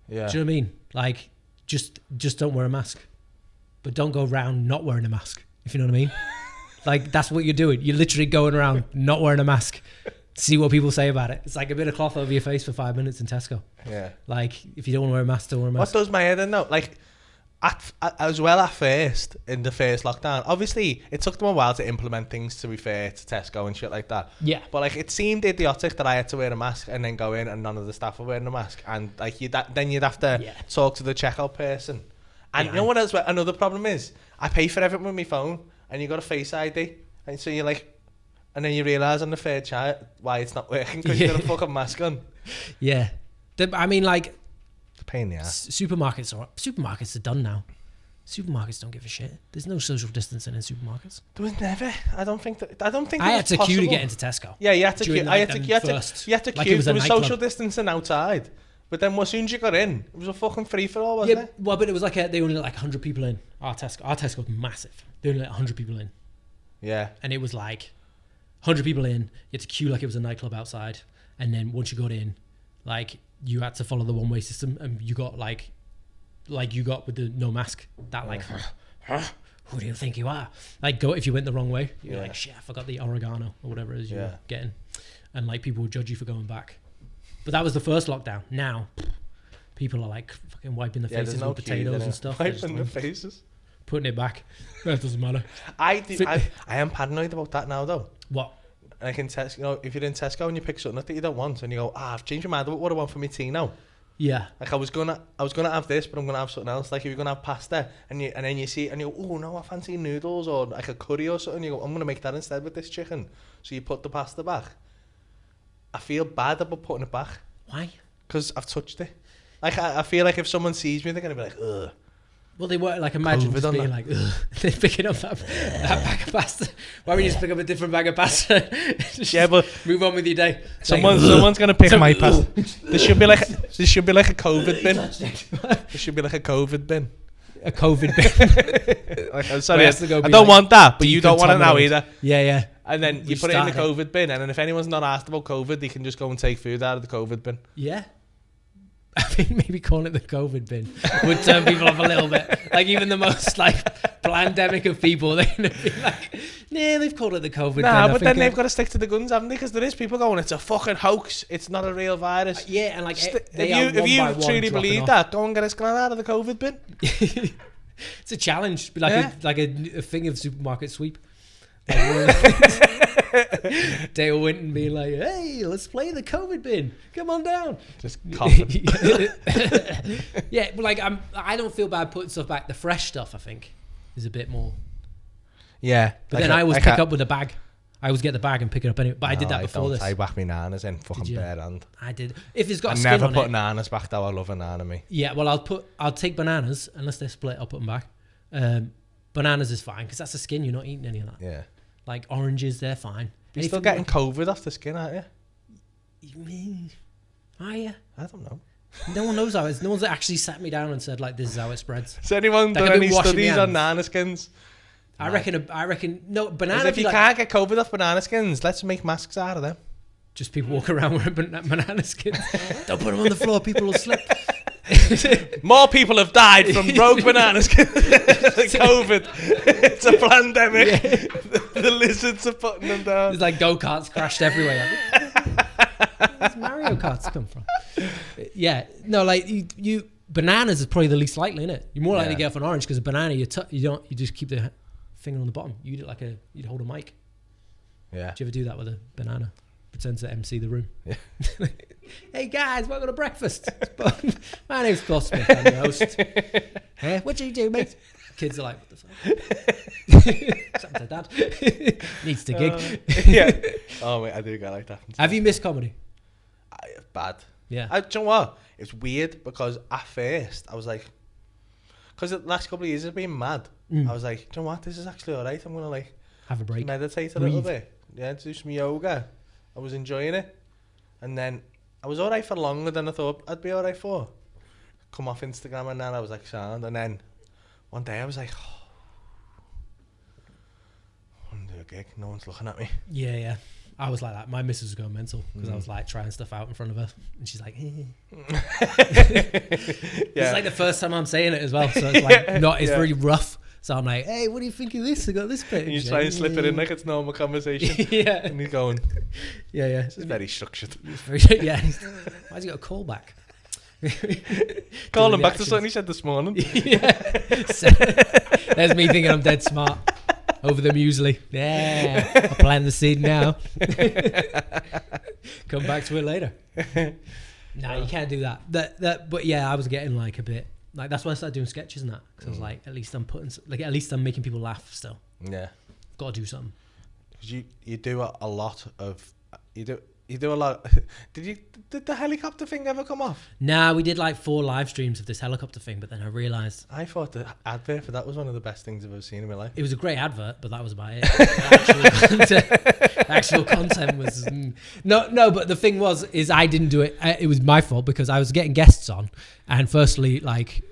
Yeah. Do you know what I mean? Like just don't wear a mask, but don't go around not wearing a mask. If you know what I mean. Like that's what you're doing. You're literally going around not wearing a mask. See what people say about it. It's like a bit of cloth over your face for 5 minutes in Tesco. Yeah. Like if you don't want to wear a mask, don't wear a What mask. does my head in though? Like, as well at first, in the first lockdown, obviously it took them a while to implement things, to be fair, to Tesco and shit like that. Yeah. But like it seemed idiotic that I had to wear a mask and then go in and none of the staff were wearing a mask. And like then you'd have to talk to the checkout person. And you know what else? Another problem is, I pay for everything with my phone and you got a Face ID. And so you're like, and then you realise on the third chat why it's not working because you got a fucking mask on. Yeah. I mean, like, It's a pain in the ass. supermarkets are done now. Supermarkets don't give a shit. There's no social distancing in supermarkets. There was never. I don't think I it had to was queue to possible. get into Tesco. Yeah, you had to During, queue. like, You had to like queue. it was a There was nightclub. social distancing outside. But then as soon as you got in, it was a fucking free-for-all, wasn't Yeah, it? well, but it was like they only let like 100 people in. Our Tesco was massive. They only let 100 people in. Yeah. And it was like 100 people in. You had to queue like it was a nightclub outside. And then once you got in, like you had to follow the one-way system. And you got like you got with the no mask. That like, who do you think you are? Like if you went the wrong way, you're like, shit, I forgot the oregano or whatever it is you were getting. And like people would judge you for going back. But that was the first lockdown. Now, people are like fucking wiping their faces with potatoes and stuff. Wiping their faces. Putting it back. That doesn't matter. I am paranoid about that now, though. What? Like in Tesco, you know, if you're in Tesco and you pick something that you don't want and you go, I've changed my mind about what I want for my tea now. Yeah. Like I was gonna have this, but I'm gonna have something else. Like if you're gonna have pasta and then you see it and you go, oh no, I fancy noodles or like a curry or something. You go, I'm gonna make that instead with this chicken. So you put the pasta back. I feel bad about putting it back. Why? Because I've touched it. Like I feel like if someone sees me, they're gonna be like, ugh. Well, they were like, imagine just being like, ugh. They're picking up that bag of pasta. Why would you just pick up a different bag of pasta? Yeah, but move on with your day. Someone's gonna pick my pasta. There should be like a COVID bin. There should be like a COVID bin. A COVID bin. Like, I'm sorry, I don't want that, but you don't want it now either. Yeah, yeah. And then you put it in the COVID bin, and then if anyone's not asked about COVID, they can just go and take food out of the COVID bin. Yeah. I think maybe calling it the COVID bin would turn people off a little bit. Like even the most like pandemic of people, they're gonna be like, "Nah, they've called it the COVID bin." Nah, but then they've got to stick to the guns, haven't they? Because there is people going, "It's a fucking hoax. It's not a real virus." Yeah, and like if you truly believe that, go and get a scan out of the COVID bin. It's a challenge, like a thing of supermarket sweep. Dale Winton being like, "Hey, let's play the COVID bin. Come on down." Just coughing. Yeah, but like I don't feel bad putting stuff back. The fresh stuff, I think, is a bit more. Yeah, But then I always pick up with a bag. I always get the bag and pick it up anyway. But I did that before this. I whack me nanas in fucking bare hand. I did. If it's got I a skin never on put it, nanas back though. I love a nana me. Yeah, well, I'll take bananas unless they're split. I'll put them back. Bananas is fine because that's the skin. You're not eating any of that. Yeah. Like oranges, they're fine. You're still getting COVID off the skin, aren't you? Are you? I don't know. No one knows how it is. No one's actually sat me down and said like, "This is how it spreads." Has anyone Like, done I've been any washing studies my on hands. nana skins? I reckon. No, banana. If you can't get COVID off banana skins, let's make masks out of them. Just people walk around wearing banana skins. Don't put them on the floor. People will slip. More people have died from rogue banana skins than COVID. It's a pandemic. Yeah. The lizards are putting them down. There's like go-karts crashed everywhere. Where's Mario Karts come from? Yeah, no, like you bananas is probably the least likely, isn't it? You're more likely to get off an orange because a banana you just keep the finger on the bottom. You do it you'd hold a mic. Yeah. Do you ever do that with a banana? Pretend to MC the room. Yeah. Hey guys, welcome to breakfast. My name's Paul Smith. I'm the host. What do you do, mate? Kids are like, what the fuck? Something to dad. Needs to gig. Yeah. Oh, mate, I do get like that. Have you missed comedy? Bad. Yeah. Do you know what? It's weird because at first I was like, because the last couple of years has been mad. I was like, do you know what? This is actually all right. I'm going to like Have a break. meditate a little bit. Yeah, do some yoga. I was enjoying it. And then I was all right for longer than I thought I'd be all right for. Come off Instagram and then I was like, sound. And then one day I was like, oh, I want to do a gig. No one's looking at me. Yeah. I was like that. My missus was going mental because I was like trying stuff out in front of her, and she's like, It's like the first time I'm saying it as well, so it's like it's very rough. So I'm like, hey, what do you think of this? I got this bit. And you try and slip it in like it's normal conversation. Yeah. And you're going, Yeah. this is very structured. Yeah. Why's he got a call back? Call him back to something he said this morning. Yeah. So, there's me thinking I'm dead smart. Over the muesli. Yeah. I'll plant the seed now. Come back to it later. No, you can't do that. But yeah, I was getting like a bit like, that's why I started doing sketches and that, because I was like, at least I'm making people laugh still. Yeah. Got to do something. Because you do a lot of you do a lot. Did the helicopter thing ever come off? Nah, we did like 4 live streams of this helicopter thing, but then I realised I thought the advert for that was one of the best things I've ever seen in my life. it was a great advert, but that was about it. Actual content was no. But the thing is I didn't do it. It was my fault because I was getting guests on, and firstly, like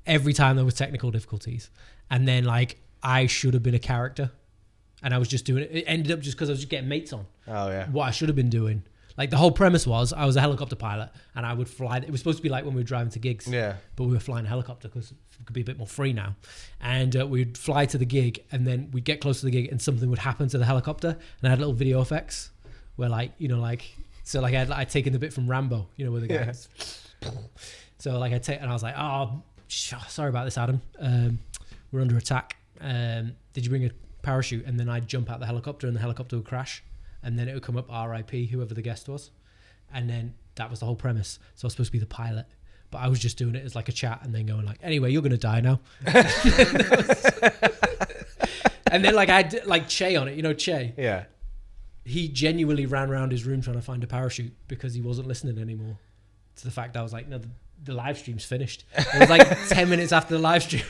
every time there was technical difficulties, and then like I should have been a character. And I was just doing it. It ended up just because I was just getting mates on. Oh, yeah. What I should have been doing. Like, the whole premise was I was a helicopter pilot and I would fly. It was supposed to be like when we were driving to gigs. Yeah. But we were flying a helicopter because it could be a bit more free now. And we'd fly to the gig and then we'd get close to the gig and something would happen to the helicopter. And I had little video effects where like, I'd taken the bit from Rambo, where the guys. Yeah. So like and I was like, oh, sorry about this, Adam. We're under attack. Did you bring a parachute? And then I'd jump out the helicopter and the helicopter would crash and then it would come up RIP, whoever the guest was. And then that was the whole premise. So I was supposed to be the pilot, but I was just doing it as like a chat and then going like, anyway, you're going to die now. And then like I did like Che on it, Che? Yeah. He genuinely ran around his room trying to find a parachute because he wasn't listening anymore to the fact that I was like, no, the live stream's finished. It was like 10 minutes after the live stream.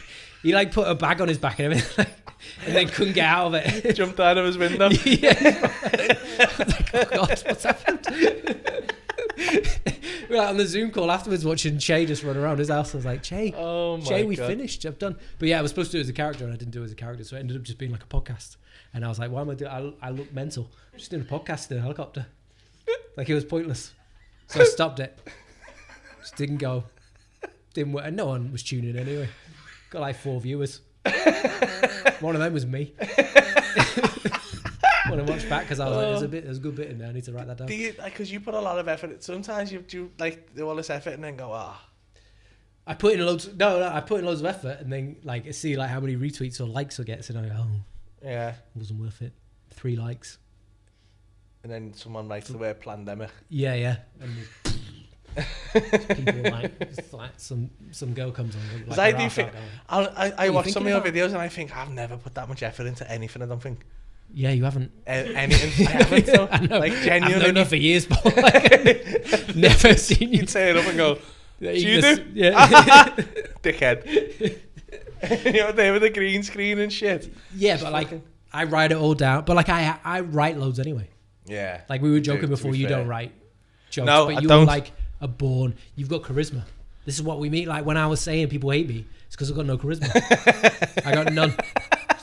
He like put a bag on his back and everything, and then couldn't get out of it. Jumped out of his window. Yeah. I was like, oh God, what's happened? We were like on the Zoom call afterwards watching Che just run around his house. I was like, Che, we finished. I'm done. But yeah, I was supposed to do it as a character and I didn't do it as a character. So it ended up just being like a podcast. And I was like, why am I doing I look mental. I'm just doing a podcast in a helicopter. Like it was pointless. So I stopped it. Just didn't go. Didn't work. And no one was tuning in anyway. Got like 4 viewers. One of them was me. I want to watch back because I was like, there's a good bit in there. I need to write that down. Do you, because you put a lot of effort. Sometimes you do like do all this effort and then go, I put in loads. I put in loads of effort and then like see like how many retweets or likes it gets and I go, yeah, it wasn't worth it. 3 likes. And then someone writes the word pandemic. Yeah. And people like some girl comes on. Like I do think I watch some of your videos and I think I've never put that much effort into anything. I don't think. Yeah, you haven't. Anything. I haven't. So, I know. Like genuinely. I've known you for years, but like, never seen you. You'd say it up and go, do you do? Yeah. Dickhead. They with the green screen and shit. Yeah, but like I write it all down. But like I write loads anyway. Yeah. Like we were joking before. You don't write jokes, no, but I you're don't. like a born. You've got charisma. This is what we mean. Like when I was saying people hate me, it's because I've got no charisma. I got none.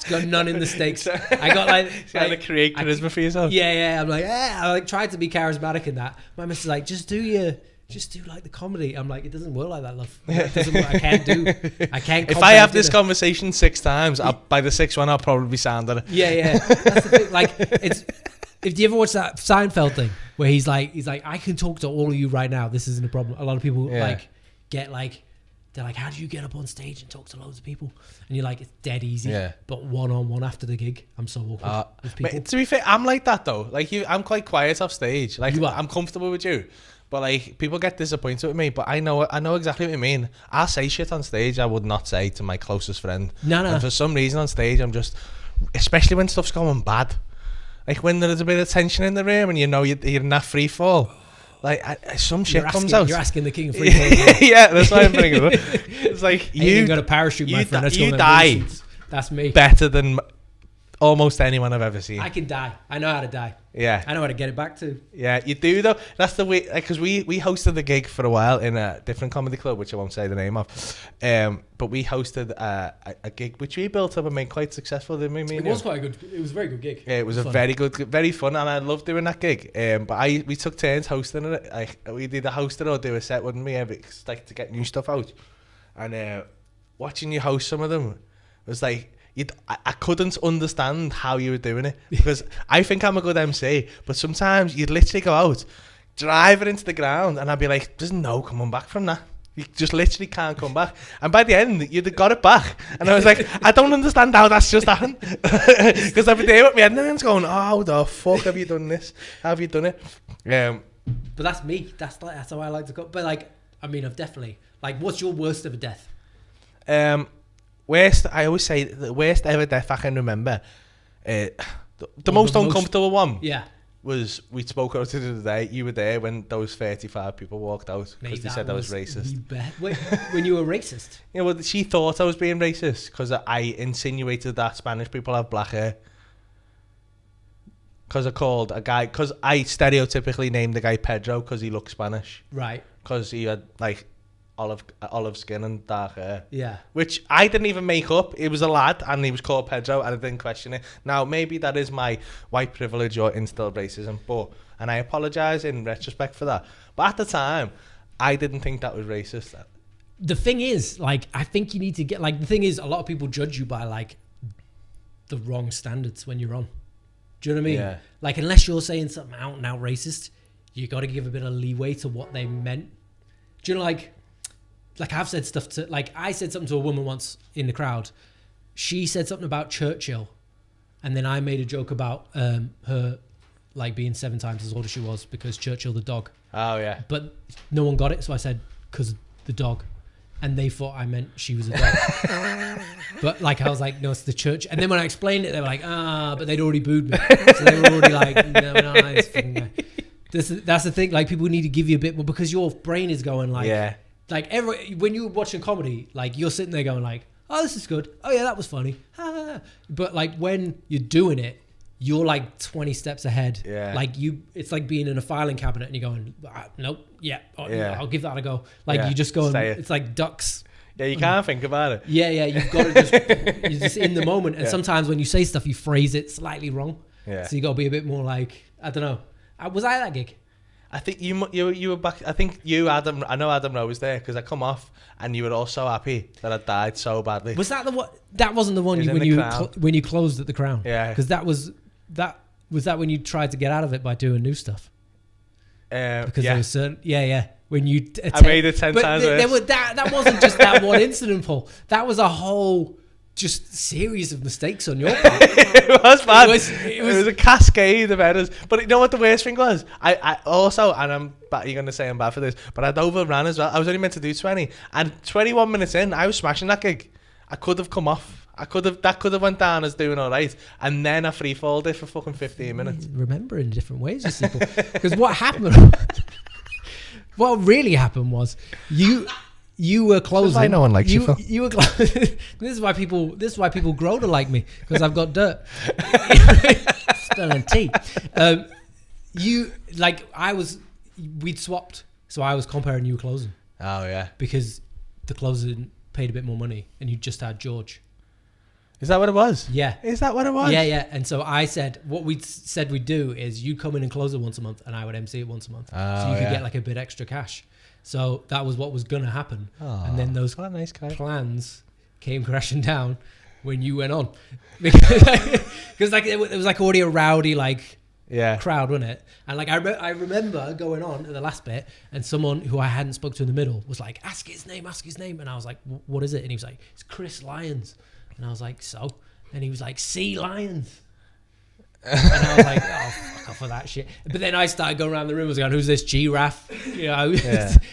Got none in the stakes. I got like trying to create charisma for yourself. Yeah. I'm like, I like tried to be charismatic in that. My missus is like, just do like the comedy. I'm like, it doesn't work like that, love. It doesn't work. I can't. If I have this conversation 6 times, by the 6th one, I'll probably be sounding it. Yeah. That's the thing. Like, it's. If you ever watch that Seinfeld thing where he's like, I can talk to all of you right now. This isn't a problem. A lot of people like get like. they're like, how do you get up on stage and talk to loads of people? And you're like, it's dead easy. Yeah. But one-on-one after the gig, I'm so awkward with people. But to be fair, I'm like that though. Like I'm quite quiet off stage. Like You are. I'm comfortable with you. But like people get disappointed with me. But I know exactly what you mean. I'll say shit on stage I would not say to my closest friend. No. And for some reason on stage I'm just, especially when stuff's going bad. Like when there's a bit of tension in the room and you know you're in that free fall. Like some shit comes out. You're asking the king of free fall. Yeah, that's why I'm bringing it up. It's like You got a parachute, my friend. You die. That's me. Better than almost anyone I've ever seen. I can die. I know how to die. Yeah. I know how to get it back to. Yeah, you do though. That's the way, because we hosted the gig for a while in a different comedy club, which I won't say the name of. But we hosted a gig which we built up and made quite successful, didn't we? It was quite a good. It was a very good gig. Yeah, it was very good, very fun, and I loved doing that gig. But we took turns hosting it. Like we did a hosting or do a set, wouldn't we? Like to get new stuff out. And watching you host some of them was like. I couldn't understand how you were doing it because I think I'm a good MC, but sometimes you'd literally go out, drive it into the ground, and I'd be like, "There's no coming back from that. You just literally can't come back." And by the end, you'd have got it back, and I was like, "I don't understand how that's just happened," because every day with me, and everyone's going, "Oh, the fuck have you done this? How have you done it?" But that's me. That's how I like to go. But like, I mean, I've definitely like. What's your worst of a death? Worst, I always say the worst ever death I can remember. The most uncomfortable one. Yeah. Was we spoke about it the other day. You were there when those 35 people walked out because they said I was racist. When you were racist? Yeah, well, she thought I was being racist because I insinuated that Spanish people have black hair. Because I called a guy, because I stereotypically named the guy Pedro because he looked Spanish. Right. Because he had like olive skin and dark hair. Yeah. Which I didn't even make up. It was a lad and he was called Pedro and I didn't question it. Now, maybe that is my white privilege or instilled racism, and I apologise in retrospect for that. But at the time, I didn't think that was racist. The thing is, like, I think you need to get, like, the thing is, a lot of people judge you by, like, the wrong standards when you're on. Do you know what I mean? Yeah. Like, unless you're saying something out and out racist, you got to give a bit of leeway to what they meant. Do you know, like I've said stuff to, like, I said something to a woman once in the crowd. She said something about Churchill, and then I made a joke about her, like, being 7 times as old as she was because Churchill the dog. Oh, yeah. But no one got it, so I said, because the dog. And they thought I meant she was a dog. But, like, I was like, no, it's the church. And then when I explained it, they were like, but they'd already booed me. So they were already like, no, it's fucking guy. That's the thing, like, people need to give you a bit more, because your brain is going, like, yeah. Like, when you're watching comedy, like, you're sitting there going, like, oh, this is good. Oh, yeah, that was funny. But, like, when you're doing it, you're, like, 20 steps ahead. Yeah. Like, it's like being in a filing cabinet and you're going, nope, yeah, I'll give that a go. Like, you just go, it's like ducks. Yeah, you can't think about it. Yeah, you've got to you're just in the moment. And sometimes when you say stuff, you phrase it slightly wrong. Yeah. So you got to be a bit more like, I don't know. Was I at that gig? I think you were back. I think you, Adam. I know Adam Rowe was there because I come off and you were all so happy that I died so badly. Was that the one? That wasn't the one when you closed at the Crown. Yeah. Because was that when you tried to get out of it by doing new stuff? Because there was certain. Yeah. When you I made it 10 times worse. That wasn't just that one incident, Paul. That was a whole just series of mistakes on your part. It was bad. It was a cascade of errors. But you know what the worst thing was? I also, and you're going to say I'm bad for this, but I'd overran as well. I was only meant to do 20. And 21 minutes in, I was smashing that gig. I could have come off. That could have went down as doing all right. And then I free-falled it for fucking 15 minutes. Remember in different ways, you see. Because what happened... What really happened was you were closing. Why no one likes you? You were closing. This is why people grow to like me, because I've got dirt. Spilling tea. We'd swapped, so I was comparing you closing. Oh yeah. Because the closing paid a bit more money, and you just had George. Is that what it was? Yeah. Is that what it was? Yeah. And so I said, what we said we'd do is you'd come in and close it once a month, and I would MC it once a month. So you could get like a bit extra cash. So that was what was going to happen. And then those nice guy. plans came crashing down when you went on. Because like, it was like already a rowdy, like, crowd, wasn't it? And like I remember going on at the last bit, and someone who I hadn't spoke to in the middle was like, ask his name, and I was like, what is it? And he was like, it's Chris Lyons. And I was like, so? And he was like, C Lyons. And I was like, oh, fuck off of that shit. But then I started going around the room, I was going, who's this giraffe? You know,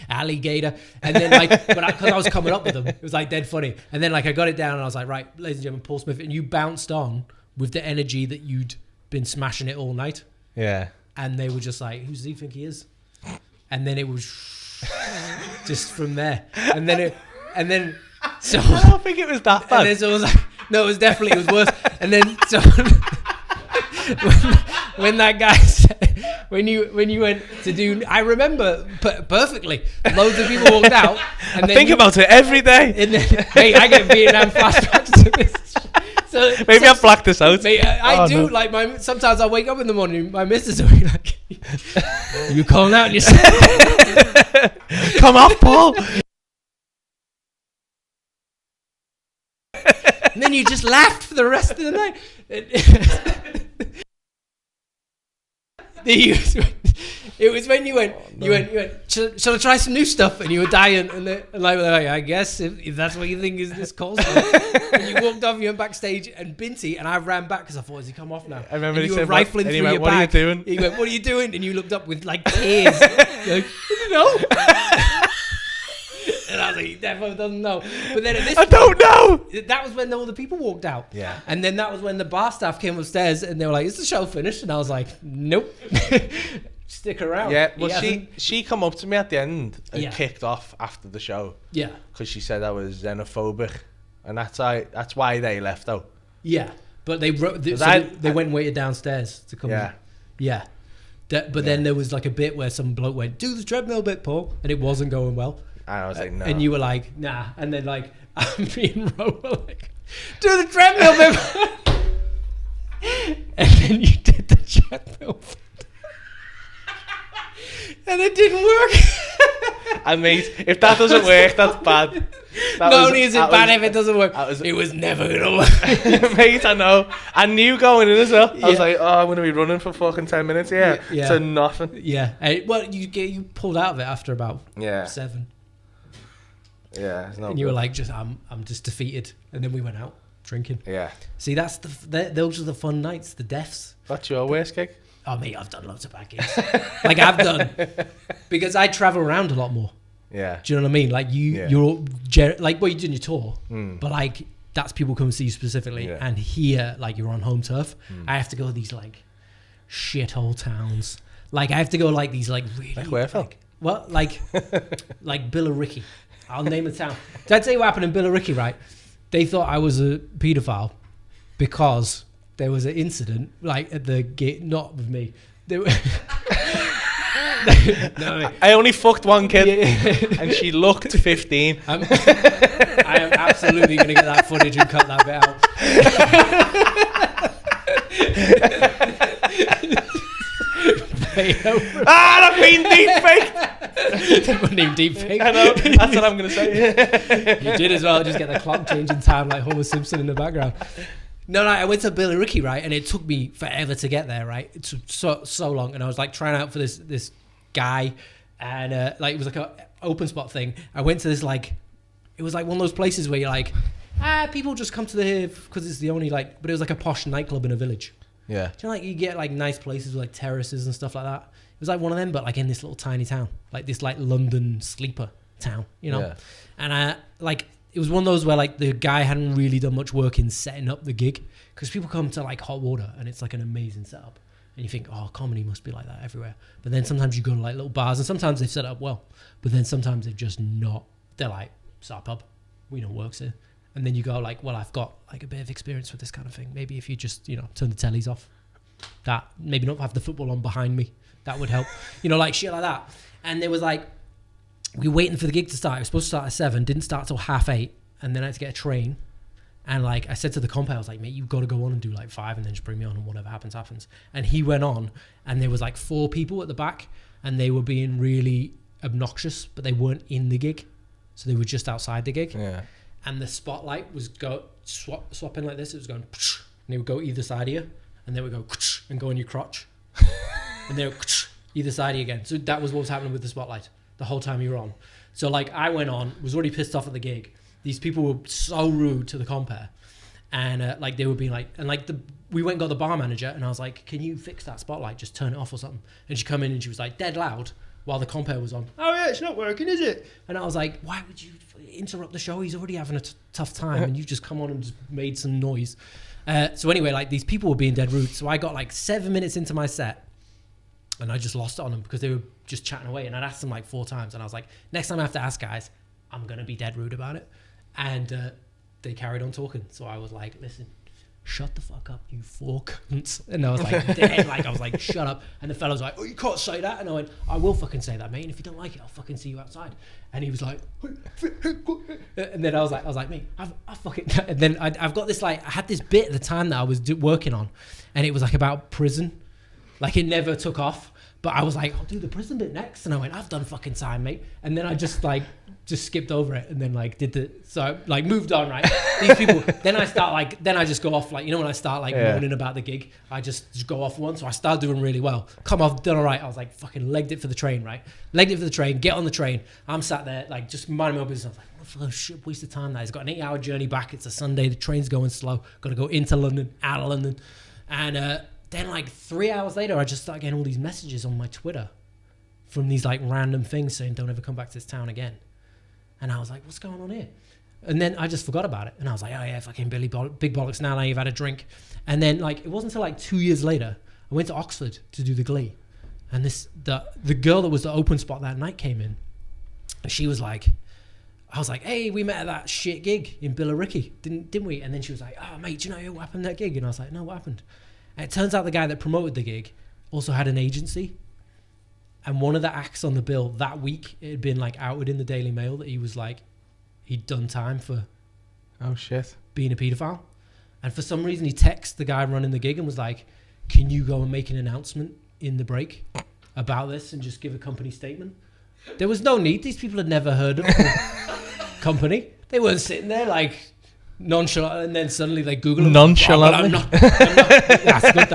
alligator. And then like, because I was coming up with them, it was like dead funny. And then like I got it down and I was like, right, ladies and gentlemen, Paul Smith. And you bounced on with the energy that you'd been smashing it all night. Yeah. And they were just like, who does he think he is? And then it was just from there. And then so I don't think it was that bad. And then so it was like, no, it was worse. And then so when that guy said, when you went to do, I remember perfectly. Loads of people walked out. And I think about it every day. And then, hey, I get Vietnam flashbacks to this. So, maybe I've blacked this out. Mate, I do. No. Like sometimes I wake up in the morning, my missus will be like, "You calling out yourself? Come off, Paul." And then you just laughed for the rest of the night. It was when you went, you went, shall I try some new stuff? And you were dying, and like, I guess if that's what you think is this calls for. And you walked off, you went backstage, and Binty, and I ran back because I thought, has he come off now? I remember and he you were said, rifling through your what bag. What are you doing? He went, what are you doing? And you looked up with like tears. You're like, I don't know. And I was like, he definitely doesn't know. But then at this I don't know. That was when all the people walked out. Yeah. And then that was when the bar staff came upstairs and they were like, is the show finished? And I was like, nope. Stick around. Yeah, well, she come up to me at the end and kicked off after the show. Yeah. Because she said I was xenophobic. And that's why they left out. Yeah. But they went and waited downstairs to come in. Yeah. Then there was like a bit where some bloke went, do the treadmill bit, Paul. And it wasn't going well. And I was like, no. And you were like, nah. And then like, me and Ro were like, do the treadmill bit. And then you did the treadmill bit. And it didn't work. And mate, if that doesn't work, that's bad. Not only is it bad if it doesn't work, it was never going to work. Mate, I know. I knew going in as well. I was like, oh, I'm going to be running for fucking 10 minutes here. Yeah. To nothing. Yeah. Well, you pulled out of it after about 7. Yeah. It's not and you were like, I'm just defeated. And then we went out drinking. Yeah. See, those are the fun nights, the deaths. What's your worst gig? Oh, mate, I've done loads of bad gigs. Like, I've done. Because I travel around a lot more. Yeah. Do you know what I mean? Like, you're like, what you do in your tour, but like, that's people come and see you specifically. Yeah. And here, like, you're on home turf. I have to go to these, like, shithole towns. Like, I have to go, like, these, like, really. Like where, Phil? Well, like Billericay. I'll name a town. Did I tell you what happened in Billericay, right? They thought I was a paedophile because there was an incident, like, at the gate, not with me. There were no, I only fucked one kid, and she looked 15. I am absolutely going to get that footage and cut that bit out. I've been deep-faked. Name deep-faked. I know, that's what I'm going to say. You did as well, just get the clock changing time like Homer Simpson in the background. No, I went to Billericay, right, and it took me forever to get there, right? It took so long, and I was like trying out for this guy, and like it was like a open spot thing. I went to this, like, it was like one of those places where you're like, people just come to the because it's the only, like, but it was like a posh nightclub in a village. Yeah. Do you know, like, you get like nice places with like terraces and stuff like that? It was like one of them, but like in this little tiny town, like this like London sleeper town, you know? Yeah. And like, it was one of those where like the guy hadn't really done much work in setting up the gig, because people come to like Hot Water and it's like an amazing setup. And you think, oh, comedy must be like that everywhere. But then sometimes you go to like little bars, and sometimes they've set it up well, but then sometimes they're just not. They're like, start pub, we know works here. And then you go like, well, I've got like a bit of experience with this kind of thing. Maybe if you just, you know, turn the tellies off, that maybe not have the football on behind me, that would help. You know, like shit like that. And there was like, we were waiting for the gig to start. It was supposed to start at 7, didn't start till 8:30, and then I had to get a train. And like I said to the comp, I was like, mate, you've got to go on and do like 5 and then just bring me on, and whatever happens, happens. And he went on, and there was like 4 people at the back, and they were being really obnoxious, but they weren't in the gig. So they were just outside the gig. Yeah. And the spotlight was swapping like this. It was going, and they would go either side of you, and they would go and go on your crotch. And they're either side again. So that was what was happening with the spotlight the whole time you were on. So like I went on, was already pissed off at the gig. These people were so rude to the compere. And like they were being like, and like we went and got the bar manager and I was like, can you fix that spotlight? Just turn it off or something. And she come in and she was like dead loud while the compere was on. Oh yeah, it's not working, is it? And I was like, why would you interrupt the show? He's already having a tough time and you just come on and just made some noise. So anyway, like these people were being dead rude. So I got like 7 minutes into my set and I just lost it on them because they were just chatting away. And I'd asked them like 4 times and I was like, next time I have to ask guys, I'm going to be dead rude about it. And they carried on talking. So I was like, listen, shut the fuck up, you 4 cunts. And I was like, dead, like I was like, shut up. And the fellow was like, oh, you can't say that. And I went, I will fucking say that, mate. And if you don't like it, I'll fucking see you outside. And he was like, and then I was like, mate, I fucking. And then I've got this like, I had this bit at the time that I was working on, and it was like about prison. Like it never took off. But I was like, I'll do the prison bit next. And I went, I've done fucking time, mate. And then I just skipped over it and then like moved on, right? These people, then I just go off like, you know, when I start like moaning about the gig, I just go off one. So I start doing really well. Come off, done all right. I was like, fucking legged it for the train, right? Legged it for the train, get on the train. I'm sat there, like just minding my own business. I was like, what the shit, waste of time that. He's got an 8-hour journey back. It's a Sunday. The train's going slow. Got to go into London, out of London. And, then like 3 hours later, I just started getting all these messages on my Twitter from these like random things saying, don't ever come back to this town again. And I was like, what's going on here? And then I just forgot about it. And I was like, oh yeah, fucking big bollocks now you've had a drink. And then like, it wasn't until like 2 years later, I went to Oxford to do the Glee. And the girl that was the open spot that night came in. And she was like, I was like, hey, we met at that shit gig in Billericay, didn't we? And then she was like, oh mate, do you know what happened at that gig? And I was like, no, what happened? And it turns out the guy that promoted the gig also had an agency. And one of the acts on the bill that week, it had been like outed in the Daily Mail that he was like, he'd done time for being a paedophile. And for some reason, he texted the guy running the gig and was like, can you go and make an announcement in the break about this and just give a company statement? There was no need. These people had never heard of the company. They weren't sitting there like nonchalant, and then suddenly they Google nonchalant. I'm not. That's good.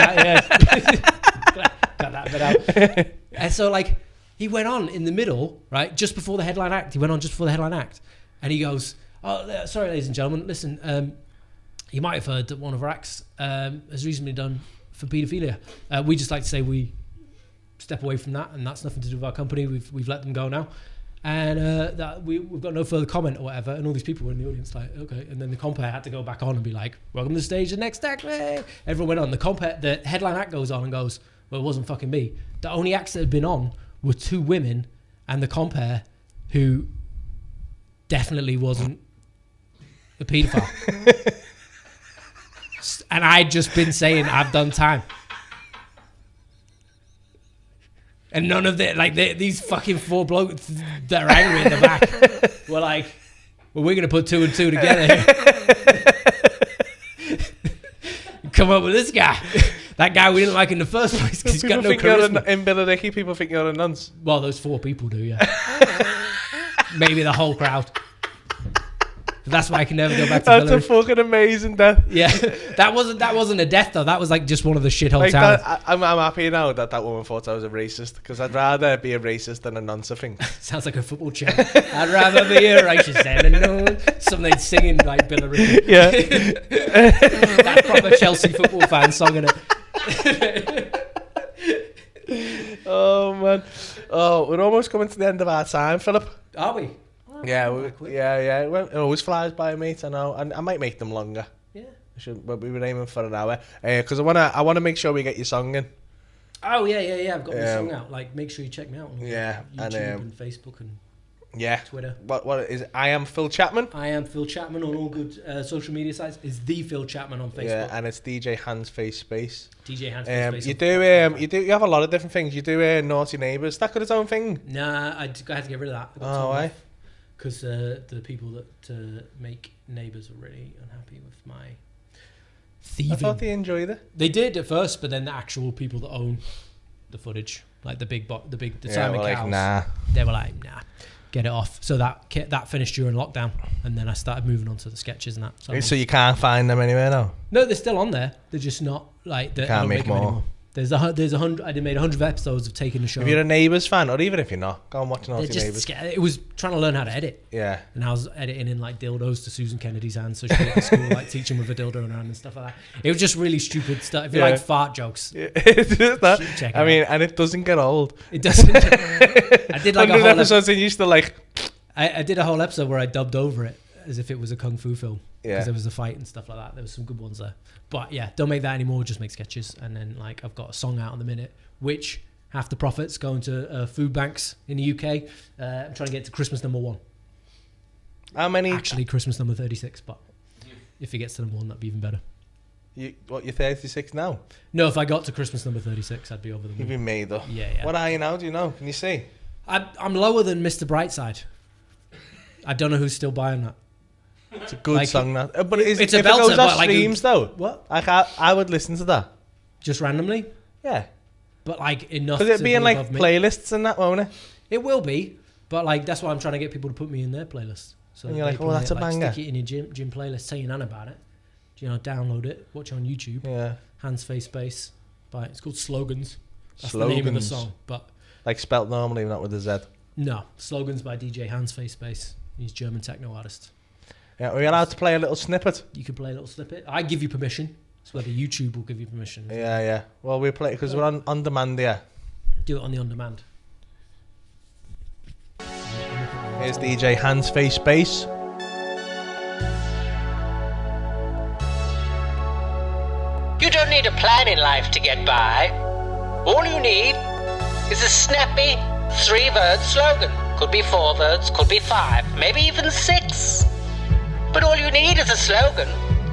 Got that bit out. And so like he went on in the middle, right, just before the headline act. And he goes, "Oh, sorry, ladies and gentlemen. Listen, you might have heard that one of our acts has recently done for paedophilia. We just like to say we step away from that, and that's nothing to do with our company. We've let them go now." And that we've got no further comment or whatever. And all these people were in the audience like, okay. And then the compere had to go back on and be like, welcome to the stage, the next act. Hey. Everyone went on. The headline act goes on and goes, well, it wasn't fucking me. The only acts that had been on were 2 women and the compere who definitely wasn't a paedophile. And I'd just been saying, I've done time. And none of the, like, these fucking 4 blokes that are angry in the back were like, well, we're going to put 2 and 2 together here. Come up with this guy. That guy we didn't like in the first place because he's got no charisma. In Billericay, people think you're a nonce. Well, those 4 people do, yeah. Maybe the whole crowd. But that's why I can never go back to That's Billericay. a fucking amazing death. Yeah. That wasn't a death, though. That was like just one of the shithole Like towns. I'm happy now that woman thought I was a racist, because I'd rather be a racist than a nonce, I think. Sounds like a football chant. I'd rather be a racist than a nonce. Something singing like Billericay. Yeah. That proper Chelsea football fan song in it. Oh man. Oh, we're almost coming to the end of our time, Philip. Are we? Yeah, yeah. Well, it always flies by, mate. I know, and I might make them longer. Yeah. But we were aiming for an hour, because I wanna make sure we get your song in. Oh yeah. I've got my song out. Like, make sure you check me out on YouTube and Facebook and Twitter. What is it? I am Phil Chapman. I am Phil Chapman on all good social media sites. It's the Phil Chapman on Facebook. Yeah, and it's DJ Hands Face Space. DJ Hands Face Space. You have a lot of different things. You do Naughty Neighbours. That got its own thing. Nah, I had to get rid of that. Oh, why? Because the people that make Neighbours are really unhappy with my thieving. I thought they enjoyed it. They did at first, but then the actual people that own the footage, like the Simon Cowles, like, nah. They were like, nah, get it off. So that finished during lockdown, and then I started moving on to the sketches and that. So you can't find them anywhere now? No, they're still on there. They're just not like they can't don't make them more. There's 100. I made 100 episodes of taking the show. If you're a Neighbours fan, or even if you're not, go and watch Naughty Neighbours. It was trying to learn how to edit. Yeah. And I was editing in like dildos to Susan Kennedy's hands, so she could at school like teaching with a dildo in her hand and stuff like that. It was just really stupid stuff. If you like fart jokes, Check it I mean, out. and it doesn't get old. It doesn't. I did like a 100 whole episodes and you still like. I did a whole episode where I dubbed over it as if it was a kung fu film. Yeah. Because there was a fight and stuff like that. There was some good ones there. But yeah, don't make that anymore. Just make sketches. And then like I've got a song out in the minute, which half the profits going to food banks in the UK. I'm trying to get to Christmas number 1. How many? Actually, Christmas number 36. But if it gets to number 1, that'd be even better. You're 36 now? No, if I got to Christmas number 36, I'd be over the You've moon. been made though. Yeah. What are you now? Do you know? Can you see? I'm lower than Mr. Brightside. I don't know who's still buying that. It's a good Like, song now. But if it's a it belter, goes off but like streams though, What? I would listen to that. Just randomly? Yeah. But like enough Because to it'd be in like above me. playlists and that, won't it? It will be, but like that's why I'm trying to get people to put me in their playlist. So And that you're they like, oh, play that's it, a like, banger. Stick it in your gym playlist. Tell your nan about it. You know, download it. Watch it on YouTube. Yeah. Hands, face, space. It's called Slogans. That's the name of the Slogans. song. But Like spelt normally, not with a Z. no, Slogans by DJ Hands, face, space. He's a German techno artist. Yeah, are we allowed to play a little snippet? You can play a little snippet. I give you permission. It's whether YouTube will give you permission. Yeah. Well, we play because we're on demand here. Do it on the on-demand. Here's DJ Hands Face Bass. You don't need a plan in life to get by. All you need is a snappy 3-word slogan. Could be 4 words, could be 5, maybe even 6. But all you need is a slogan,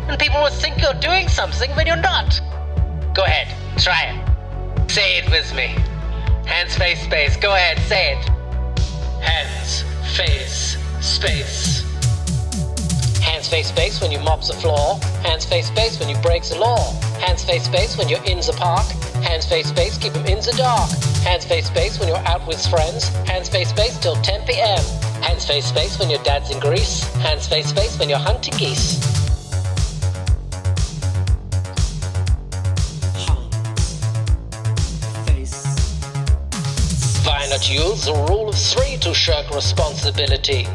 and people will think you're doing something when you're not. Go ahead, try it. Say it with me. Hands, face, space. Go ahead, say it. Hands, face, space. Hands, face, space when you mops the floor. Hands, face, space when you breaks the law. Hands, face, space when you're in the park. Hands, face, space, keep 'em in the dark. Hands, face, space when you're out with friends. Hands, face, space till 10 p.m. Hands, face, space when your dad's in Greece. Hands, face, space when you're hunting geese. Why not use the rule of 3 to shirk responsibility?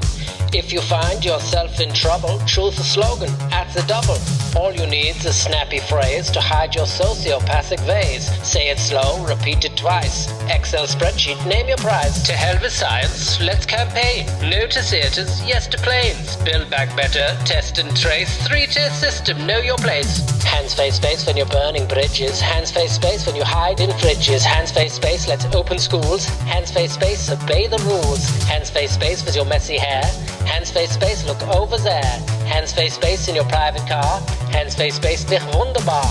If you find yourself in trouble, choose a slogan at the double. All you need is a snappy phrase to hide your sociopathic ways. Say it slow, repeat it twice. Excel spreadsheet, name your prize. To hell with science, let's campaign. No to theaters, yes to planes. Build back better, test and trace. 3-tier system, know your place. Hands, face, space when you're burning bridges. Hands, face, space when you hide in fridges. Hands, face, space, let's open schools. Hands, face, space, obey the rules. Hands, face, space with your messy hair. Hands, face, space, look over there. Hands, face, space in your private car. Hands, face, space, dich wunderbar.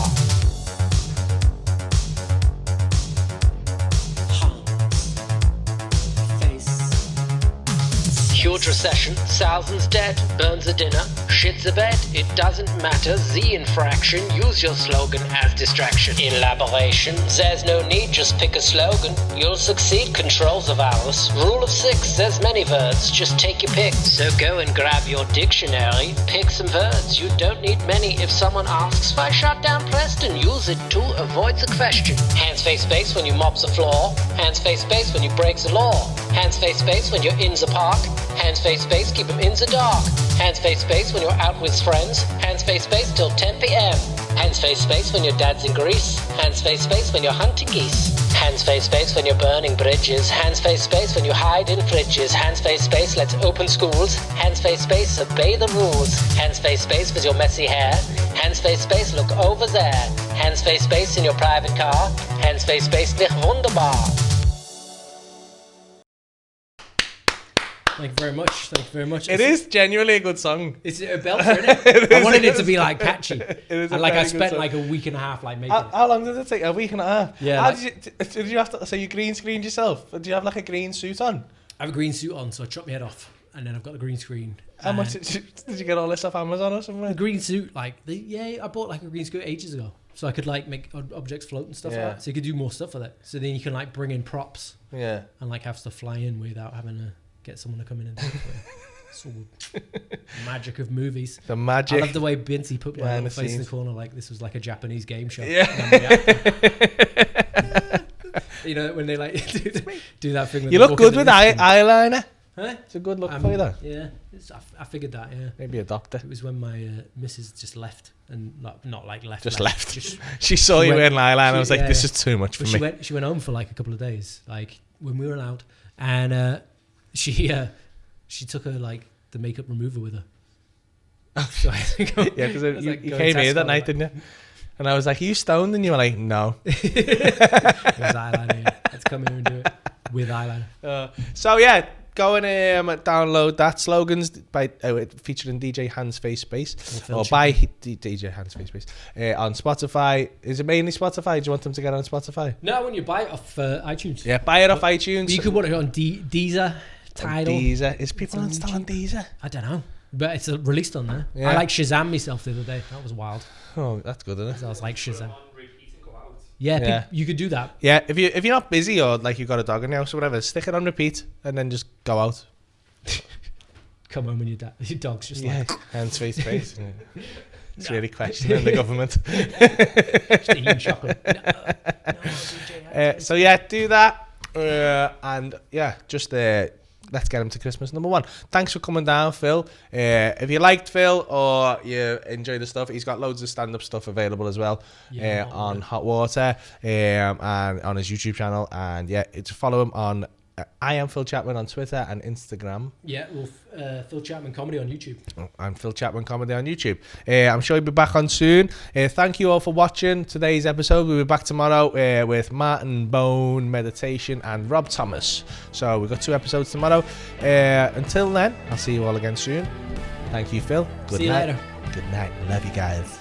Huge recession, thousands dead, burns a dinner, shits a bed, it doesn't matter, the infraction, use your slogan as distraction. Elaboration, there's no need, just pick a slogan, you'll succeed, control the vowels. Rule of 6, there's many words, just take your pick. So go and grab your dictionary, pick some words, you don't need many. If someone asks, why shut down Preston, use it to avoid the question. Hands, face, space when you mop the floor, hands, face, space when you break the law, hands, face, space when you're in the park. Hands, face, space, keep 'em in the dark. Hands, face, space when you're out with friends. Hands, face, space till 10 p.m. Hands, face, space when your dad's in Greece. Hands, face, space when you're hunting geese. Hands, face, space when you're burning bridges. Hands, face, space when you hide in fridges. Hands, face, space, let's open schools. Hands, face, space, obey the rules. Hands, face, space with your messy hair. Hands, face, space, look over there. Hands, face, space in your private car. Hands, face, space, dich wunderbar. Thank you very much. Thank you very much. It is genuinely a good song. It's a belter, isn't it? I wanted it to be like catchy. is a And like I very good spent song. like a week and a half like making it. How long did it take? A week and a half? Yeah, How like- did you have to, so you green screened yourself? Do you have like a green suit on? I have a green suit on, so I chop my head off, and then I've got the green screen. How much did you get all this off Amazon or something? The green suit, like I bought like a green suit ages ago, so I could like make objects float and stuff Yeah. like that. So you could do more stuff with it. So then you can like bring in props Yeah. and like have stuff fly in without having to get someone to come in and do it. It's all magic of movies. The I magic. love the way Binty put my Behind little the face in the scenes. corner like this was like a Japanese game show. Yeah. And then You know, when they like do that thing. When You they look walk good in with the lift and- eyeliner. Huh? It's a good look for you, though. Yeah, I figured that. Yeah, Maybe a doctor. it was when my missus just left and not like left. Just left. Just, She saw She you went- wearing eyeliner. I was like, yeah. this is too much for but me. she went home for like a couple of days, like when we were allowed, and she took her like the makeup remover with her. So I had to go, Yeah, because I was you, like, you go came to here Tesco, that night, like- didn't you? And I was like, are you stoned? And you were like, no. It was eyeliner. Yeah. Let's come here and do it with eyeliner. So yeah, go and download that. Slogans by featuring DJ Hans Face Space Phil or by DJ Hans Face Space on Spotify. Is it mainly Spotify? Do you want them to get on Spotify? No, when you buy it off iTunes. Yeah, buy it off iTunes. You could want it on Deezer, Tidal. Deezer. Is people on installing Deezer? I don't know, but it's released on there. Yeah. I like Shazam myself the other day. That was wild. Oh, that's good, isn't it? I was like Shazam. On repeat and go out. Yeah, Yeah. you could do that. Yeah, if you're not busy or like you've got a dog in the house or whatever, stick it on repeat and then just go out. Come home and your dog's just Yeah, like Hands face face. Yeah. It's really questioning the government. just eating chocolate. No, DJ, So yeah, do that, and yeah, just let's get him to Christmas #1. Thanks for coming down, Phil. If you liked Phil or you enjoy the stuff, he's got loads of stand-up stuff available as well Yeah, on Hot Water and on his YouTube channel. And yeah, it's follow him on. I am Phil Chapman on Twitter and Instagram. Yeah, well, Phil Chapman Comedy on YouTube. I'm Phil Chapman Comedy on YouTube. I'm sure he'll be back on soon. Thank you all for watching today's episode. We'll be back tomorrow with Martin Bone, Meditation, and Rob Thomas. So we've got 2 episodes tomorrow. Until then, I'll see you all again soon. Thank you, Phil. Good See you night. later. Good night. Love you guys.